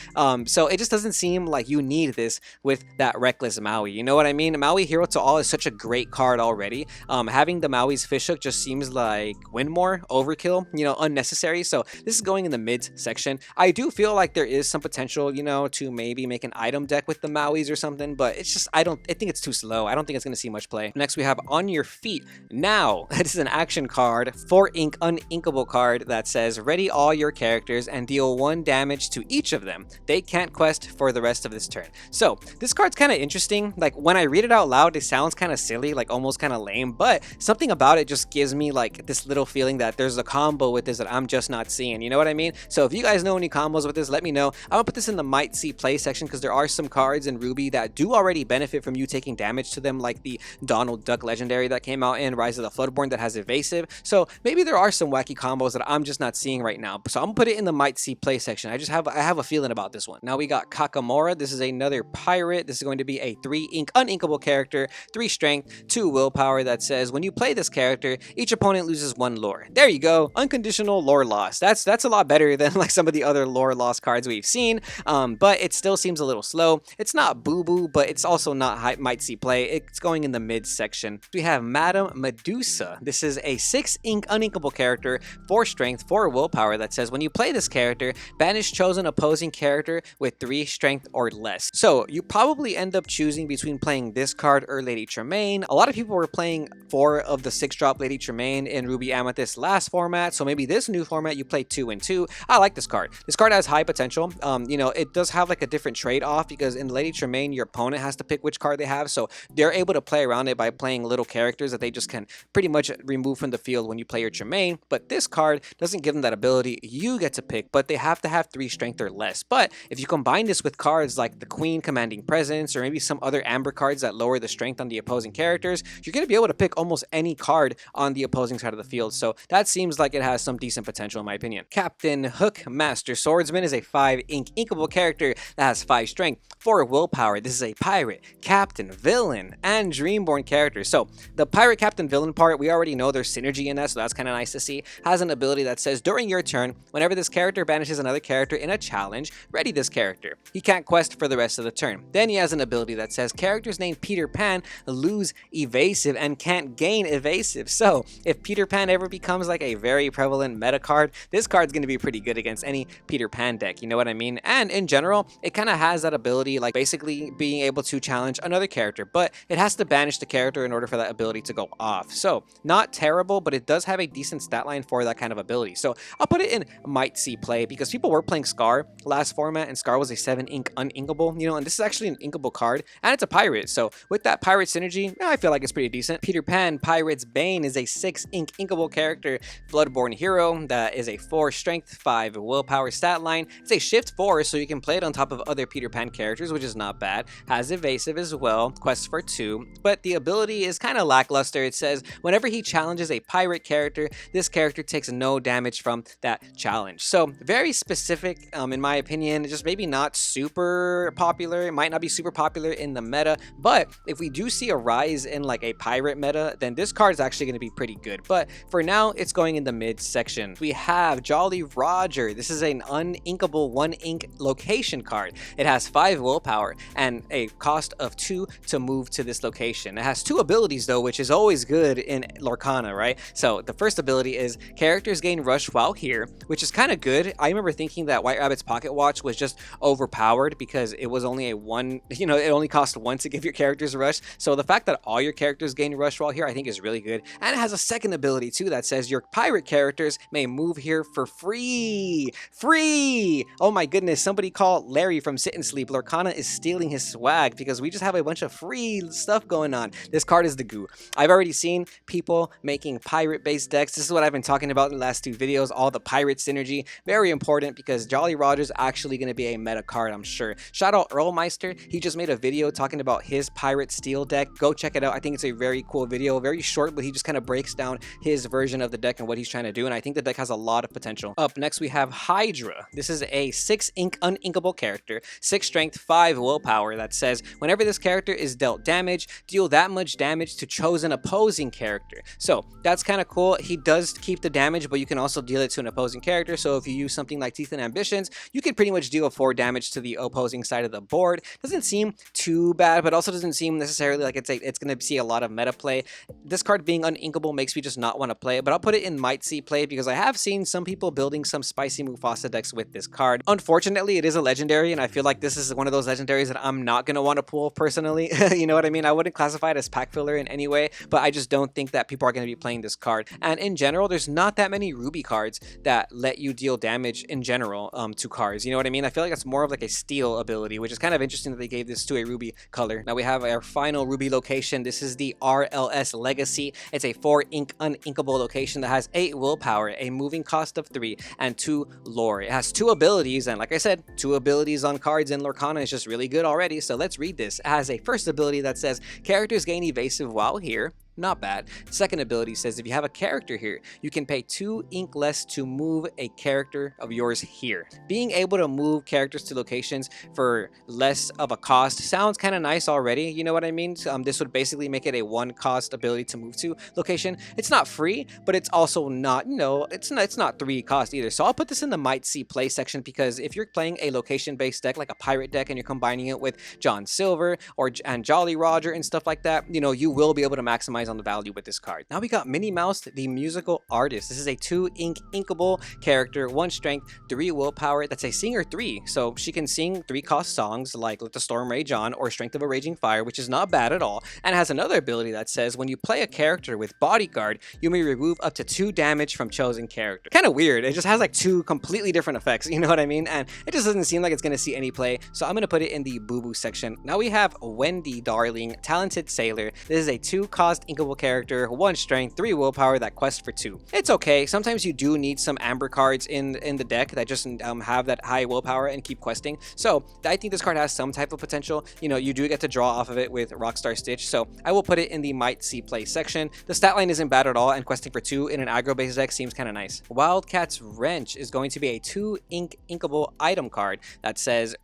Speaker 1: So it just doesn't seem like you need this with that Reckless Maui. You know what I mean? Maui Hero to All is such a great card already. Having the Maui's Fish Hook just seems like win more, overkill, you know, unnecessary. So this is going in the mid section. I do feel like there is some potential, you know, to maybe make an item deck with the Mauis or something, but it's just, I think it's too slow. I don't think it's going to see much play. Next we have On Your Feet. Now, this is an action card, 4 ink uninkable card that says ready all your characters and deal 1 damage to each of them. They can't quest for the rest of this turn. So this card's kind of interesting. Like when I read it out loud, it sounds kind of silly, like almost kind of lame, but something about it just gives me like this little feeling that there's a combo with this that I'm just not seeing. You know what I mean? So if you guys know any combos with this, let me know. I'm gonna put this in the might see play section because there are some cards in Ruby that do already benefit from you taking damage to them, like the Donald Duck legendary that came out in Rise of the Floodborn that has evasive. So maybe there are some wacky combos that I'm just not seeing right now. So I'm gonna put it in the might see play section. I have a feeling about this one. Now we got Kakamora. This is another pirate. This is going to be a 3 ink uninkable character, 3 strength, 2 willpower that says when you play this character, each opponent loses 1 lore. There you go. Unconditional lore loss. That's a lot better than like some of the other lore loss cards we've seen. But it still seems a little slow. It's not boo-boo, but it's also not high might see play. It's going in the mid section. We have Madame Medusa. This is a 6 ink uninkable character, 4 strength, 4 willpower that says when you play this character, banish chosen opposing character with 3 strength or less. So you probably end up choosing between playing this card or Lady Tremaine. A lot of people were playing 4 of the 6-drop Lady Tremaine in Ruby Amethyst last format, so maybe this new format you play 2 and 2. I like this card. This card has high potential. You know, it does have like a different trade-off because in Lady Tremaine, your opponent has to pick which card they have, so they're able to play around it by playing little characters that they just can pretty much remove from the field when you play your Tremaine. But this card doesn't give them that ability. You get to pick, but they have to have 3 strength or less. But if you combine this with cards like the Queen Commanding Presence or maybe some other amber cards that lower the strength on the opposing characters, you're going to be able to pick almost any card on the opposing side of the field. So that seems like it has some decent potential in my opinion. Captain Hook Master Swordsman is a 5 ink inkable character that has 5 strength, 4 willpower. This is a pirate, captain, villain, and dreamborn character. So the pirate, captain, villain part, we already know there's synergy in that, so that's kind of nice to see. Has an ability that says during your turn, whenever this character banishes another character in a challenge, ready this character. He can't quest for the rest of the turn. Then he has an ability that says characters named Peter Pan lose evasive and can't gain evasive. So if Peter Pan ever becomes like a very prevalent meta card, this card's going to be pretty good against any Peter Pan deck, you know what I mean? And in general, it kind of has that ability, like basically being able to challenge another character, but it has to banish the character in order for that ability to go off. So not terrible, but it does have a decent stat line for that kind of ability. So I'll put it in might see play because people were playing Scar last format and Scar was a 7 ink uninkable, you know, and this is actually an inkable card and it's a pirate. So with that pirate synergy, I feel like it's pretty decent. Peter Pan Pirate's Bane is a 6 ink inkable character, Bloodborne hero that is a 4 strength, 5 willpower stat line. It's a shift 4, so you can play it on top of other Peter Pan characters, which is not bad. Has evasive as well, quest for 2, but the ability is kind of lackluster. It says whenever he challenges a pirate character, this character takes no damage from that challenge. So very specific, in my opinion, just maybe not super popular. It might not be super popular in the meta, but if we do see a rise in like a pirate meta, then this card is actually going to be pretty good. But for now, it's going in the mid section. We have Jolly Roger. This is an uninkable 1 ink location card. It has 5 willpower and a cost of 2 to move to this location. It has 2 abilities though, which is always good in Lorcana, right? So the first ability is characters gain rush while here, which is kind of good. I remember thinking that White Rabbit's Pocket Watch was just overpowered because it was only a 1, you know, it only cost 1 to give your characters a rush. So the fact that all your characters gain rush while here, I think is really good. And it has a second ability too that says your pirate characters may move here for free. Free! Oh my goodness, somebody call Larry from Sit and Sleep. Lorcana is stealing his swag because we just have a bunch of free stuff going on. This card is the goo. I've already seen people making pirate-based decks. This is what I've been talking about in the last 2 videos, all the pirate synergy. Very very important because Jolly Roger's actually going to be a meta card, I'm sure. Shout out Earlmeister. He just made a video talking about his Pirate Steel deck. Go check it out. I think it's a very cool video, very short, but he just kind of breaks down his version of the deck and what he's trying to do, and I think the deck has a lot of potential. Up next, we have Hydra. This is a 6 ink uninkable character, 6 strength, 5 willpower that says whenever this character is dealt damage, deal that much damage to chosen opposing character. So that's kind of cool. He does keep the damage, but you can also deal it to an opposing character. So if you use something like Teeth and Ambitions, you can pretty much deal 4 damage to the opposing side of the board. Doesn't seem too bad, but also doesn't seem necessarily like it's going to see a lot of meta play. This card being uninkable makes me just not want to play it, but I'll put it in might see play because I have seen some people building some spicy Mufasa decks with this card. Unfortunately, it is a legendary, and I feel like this is one of those legendaries that I'm not going to want to pull personally. You know what I mean? I wouldn't classify it as pack filler in any way, but I just don't think that people are going to be playing this card. And in general, there's not that many Ruby cards that let you deal damage in general to cards. You know what I mean? I feel like it's more of like a steal ability, which is kind of interesting that they gave this to a Ruby color. Now we have our final Ruby location. This is the RLS Legacy. It's a 4 ink uninkable location that has 8 willpower, a moving cost of 3, and 2 lore. It has 2 abilities, and like I said, 2 abilities on cards in Lorcana is just really good already, so let's read this. It has a first ability that says characters gain evasive while here. Not bad. Second ability says if you have a character here, you can pay 2 ink less to move a character of yours here. Being able to move characters to locations for less of a cost sounds kind of nice already, you know what I mean? This would basically make it a 1 cost ability to move to location. It's not free, but it's also not, you know, it's not 3 cost either. So I'll put this in the might see play section because if you're playing a location based deck like a pirate deck and you're combining it with John Silver and Jolly Roger and stuff like that, you know, you will be able to maximize on the value with this card. Now we got Minnie Mouse, the musical artist. This is a 2 ink inkable character, 1 strength, 3 willpower. That's a singer 3, so she can sing 3 cost songs like Let the Storm Rage On or Strength of a Raging Fire, which is not bad at all, and has another ability that says when you play a character with Bodyguard, you may remove up to 2 damage from chosen character. Kind of weird. It just has like 2 completely different effects, you know what I mean? And it just doesn't seem like it's going to see any play, so I'm going to put it in the boo-boo section. Now we have Wendy Darling, Talented Sailor. This is a 2 cost inkable character, 1 strength, 3 willpower that quests for 2. It's okay. Sometimes you do need some amber cards in the deck that just have that high willpower and keep questing. So I think this card has some type of potential. You know, you do get to draw off of it with Rockstar Stitch, so I will put it in the might see play section. The stat line isn't bad at all, and questing for 2 in an aggro based deck seems kind of nice. Wildcat's Wrench is going to be a 2 ink inkable item card that says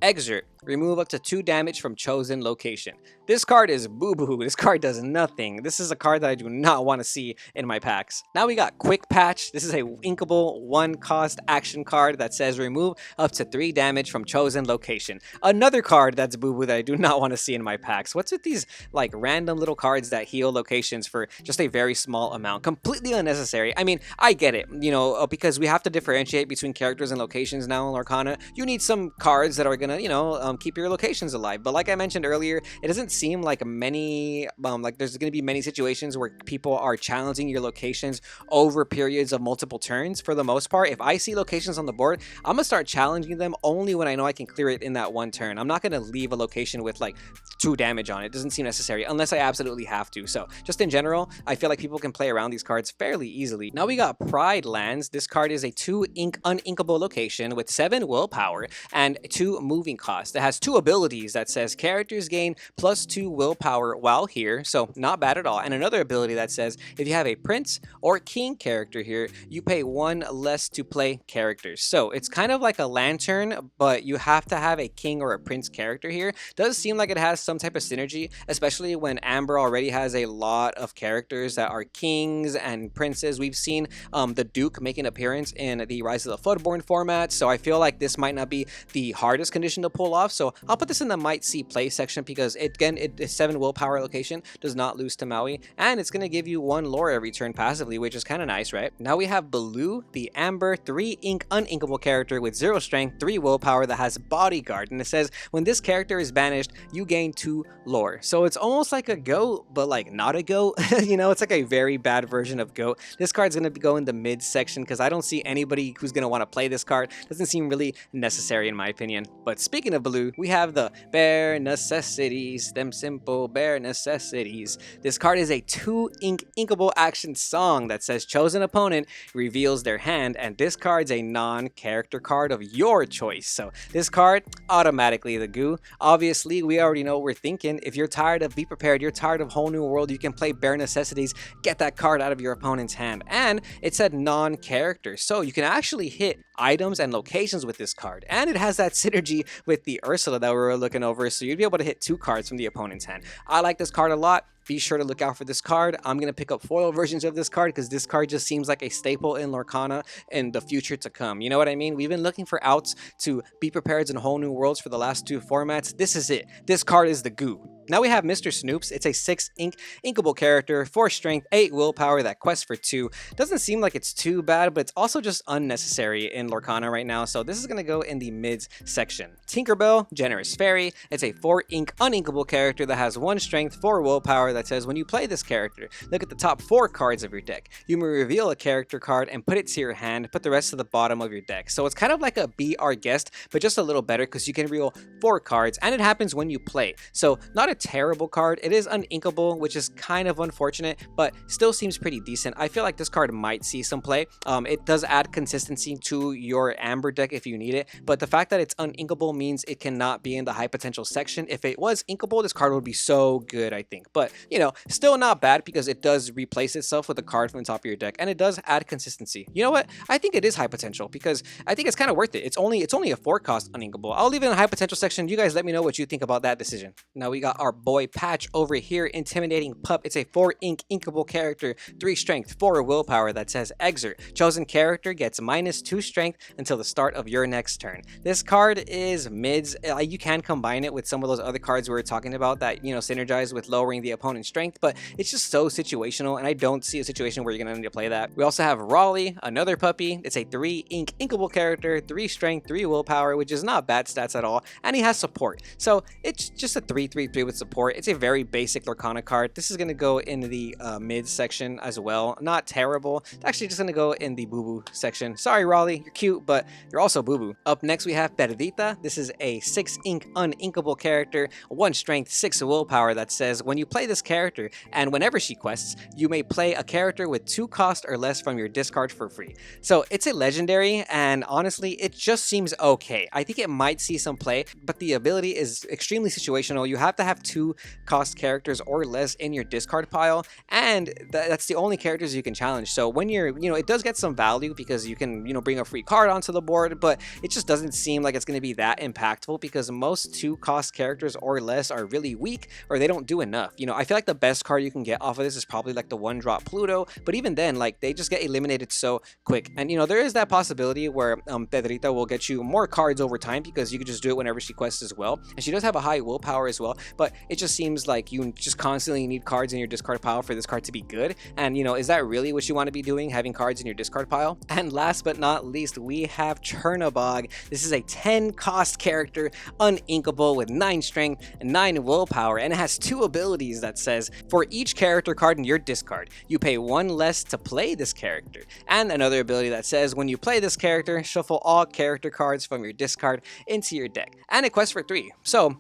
Speaker 1: Exert. Remove up to 2 damage from chosen location. This card is boo-boo. This card does nothing. This is a card that I do not want to see in my packs. Now we got Quick Patch. This is a inkable 1 cost action card that says remove up to 3 damage from chosen location. Another card that's boo-boo that I do not want to see in my packs. What's with these like random little cards that heal locations for just a very small amount? Completely unnecessary. I mean, I get it, you know, because we have to differentiate between characters and locations now in Lorcana. You need some cards that are gonna, you know, keep your locations alive. But like I mentioned earlier, it doesn't seem like there's going to be many situations where people are challenging your locations over periods of multiple turns. For the most part, if I see locations on the board, I'm gonna start challenging them only when I know I can clear it in that 1 turn. I'm not going to leave a location with like 2 damage on it. It doesn't seem necessary unless I absolutely have to. So just in general, I feel like people can play around these cards fairly easily. Now we got Pride Lands. This card is a 2 ink uninkable location with 7 willpower and 2 moving cost. It has 2 abilities that says characters gain +2 willpower while here, so not bad at all. And another ability that says if you have a prince or king character here, you pay 1 less to play characters. So it's kind of like a lantern, but you have to have a king or a prince character here. Does seem like it has some type of synergy, especially when Amber already has a lot of characters that are kings and princes. We've seen the Duke make an appearance in the Rise of the Floodborn format, so I feel like this might not be the hardest condition to pull off. So I'll put this in the might see play section because it's 7 willpower location, does not lose to Maui, and it's going to give you 1 lore every turn passively, which is kind of nice, right? Now we have Baloo, the Amber 3 ink uninkable character with 0 strength, 3 willpower that has Bodyguard, and it says when this character is banished, you gain 2 lore. So it's almost like a goat, but like not a goat. You know, it's like a very bad version of goat. This card's going to go in the mid section because I don't see anybody who's going to want to play this card. Doesn't seem really necessary in my opinion. But speaking of Baloo, blue, we have the bare necessities, them simple bare necessities. This card is a 2-ink inkable action song that says chosen opponent reveals their hand and discards a non-character card of your choice. So this card, automatically the goo. Obviously, we already know what we're thinking. If you're tired of Be Prepared, you're tired of Whole New World, you can play bare necessities, get that card out of your opponent's hand. And it said non-character, so you can actually hit items and locations with this card, and it has that synergy with the Ursula that we were looking over, so you'd be able to hit 2 cards from the opponent's hand. I like this card a lot. Be sure to look out for this card. I'm going to pick up foil versions of this card because this card just seems like a staple in Lorcana in the future to come. You know what I mean? We've been looking for outs to Be Prepared and Whole New Worlds for the last 2 formats. This is it. This card is the goo. Now we have Mr. Snoops. It's a 6-ink inkable character, 4 strength, 8 willpower that quests for 2. Doesn't seem like it's too bad, but it's also just unnecessary in Lorcana right now, so this is going to go in the mids section. Tinkerbell, Generous Fairy. It's a 4-ink uninkable character that has 1 strength, 4 willpower that says when you play this character, look at the top 4 cards of your deck. You may reveal a character card and put it to your hand, put the rest to the bottom of your deck. So it's kind of like a Be Our Guest, but just a little better because you can reveal 4 cards, and it happens when you play. So not a terrible card. It is uninkable, which is kind of unfortunate, but still seems pretty decent. I feel like this card might see some play. It does add consistency to your Amber deck if you need it, but the fact that it's uninkable means it cannot be in the high potential section. If it was inkable, this card would be so good, I think. But, you know, still not bad because it does replace itself with a card from the top of your deck, and it does add consistency. You know what? I think it is high potential because I think it's kind of worth it. It's only a 4 cost uninkable. I'll leave it in the high potential section. You guys let me know what you think about that decision. Now we got our boy Patch over here, Intimidating Pup. It's a 4-ink inkable character, 3 strength, 4 willpower that says exert. Chosen character gets -2 strength until the start of your next turn. This card is mids. You can combine it with some of those other cards we were talking about that, you know, synergize with lowering the opponent's strength, but it's just so situational, and I don't see a situation where you're going to need to play that. We also have Raleigh, another puppy. It's a 3-ink inkable character, 3 strength, 3 willpower, which is not bad stats at all, and he has support. So it's just a 3/3/3 with support. It's a very basic Lorcana card. This is going to go in the mid section as well. Not terrible. It's actually just going to go in the boo-boo section. Sorry, Raleigh, you're cute, but you're also boo-boo. Up next, we have Perdita. This is a 6-ink uninkable character, 1 strength, 6 willpower that says when you play this character and whenever she quests, you may play a character with 2 cost or less from your discard for free. So it's a legendary, and honestly, it just seems okay. I think it might see some play, but the ability is extremely situational. You have to have 2 cost characters or less in your discard pile, and that's the only characters you can challenge. So when you're, you know, it does get some value because you can, you know, bring a free card onto the board, but it just doesn't seem like it's going to be that impactful because most 2 cost characters or less are really weak or they don't do enough. You know, I feel like the best card you can get off of this is probably like the 1-drop Pluto, but even then, like, they just get eliminated so quick. And, you know, there is that possibility where Pedrita will get you more cards over time because you can just do it whenever she quests as well. And she does have a high willpower as well, but it just seems like you just constantly need cards in your discard pile for this card to be good. And, you know, is that really what you want to be doing, having cards in your discard pile? And last but not least, we have Chernabog. This is a 10 cost character, uninkable with 9 strength and 9 willpower, and it has 2 abilities that says for each character card in your discard, you pay 1 less to play this character, and another ability that says when you play this character, shuffle all character cards from your discard into your deck, and it quests for 3. So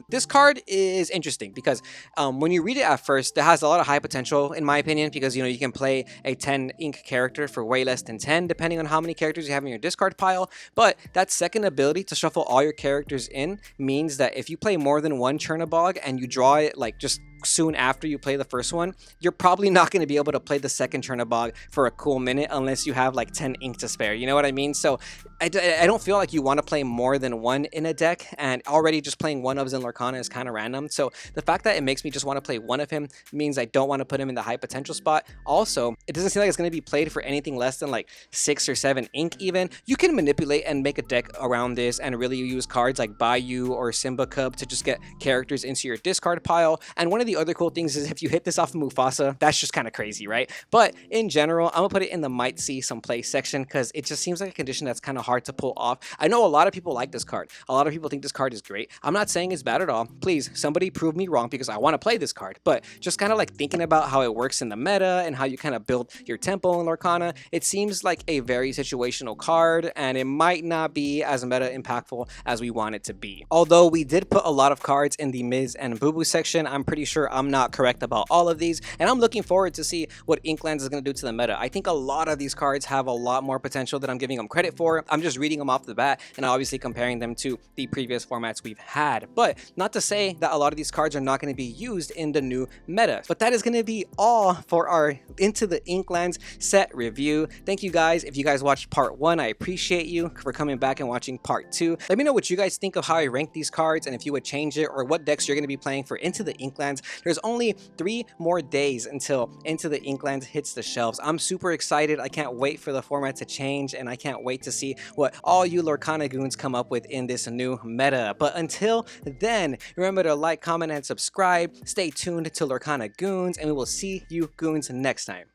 Speaker 1: this card is interesting because when you read it at first, it has a lot of high potential in my opinion because, you know, you can play a 10-ink character for way less than 10 depending on how many characters you have in your discard pile, but that second ability to shuffle all your characters in means that if you play more than 1 Chernabog and you draw it like just soon after you play the first one, you're probably not going to be able to play the second Chernabog for a cool minute unless you have like 10 ink to spare. You know what I mean? So I don't feel like you want to play more than 1 in a deck, and already just playing 1-ofs in Lorcana is kind of random. So the fact that it makes me just want to play 1 of him means I don't want to put him in the high potential spot. Also, it doesn't seem like it's going to be played for anything less than like 6 or 7 ink even. You can manipulate and make a deck around this and really use cards like Bayou or Simba Cub to just get characters into your discard pile. And one of the the other cool things is if you hit this off of Mufasa, that's just kind of crazy, right? But in general, I'm gonna put it in the might see some play section because it just seems like a condition that's kind of hard to pull off. I know a lot of people like this card. A lot of people think this card is great. I'm not saying it's bad at all. Please, somebody prove me wrong because I want to play this card. But just kind of like thinking about how it works in the meta and how you kind of build your tempo in Lorcana, it seems like a very situational card and it might not be as meta impactful as we want it to be. Although we did put a lot of cards in the Miz and Boo Boo section, I'm pretty sure I'm not correct about all of these, and I'm looking forward to see what Inklands is going to do to the meta. I think a lot of these cards have a lot more potential than I'm giving them credit for. I'm just reading them off the bat and obviously comparing them to the previous formats we've had, but not to say that a lot of these cards are not going to be used in the new meta. But that is going to be all for our Into the Inklands set review. Thank you guys. If you guys watched part 1, I appreciate you for coming back and watching part 2. Let me know what you guys think of how I rank these cards and if you would change it or what decks you're going to be playing for Into the Inklands. There's only 3 more days until Into the Inklands hits the shelves. I'm super excited. I can't wait for the format to change and I can't wait to see what all you Lorcana goons come up with in this new meta. But until then, remember to like, comment, and subscribe. Stay tuned to Lorcana Goons and we will see you goons next time.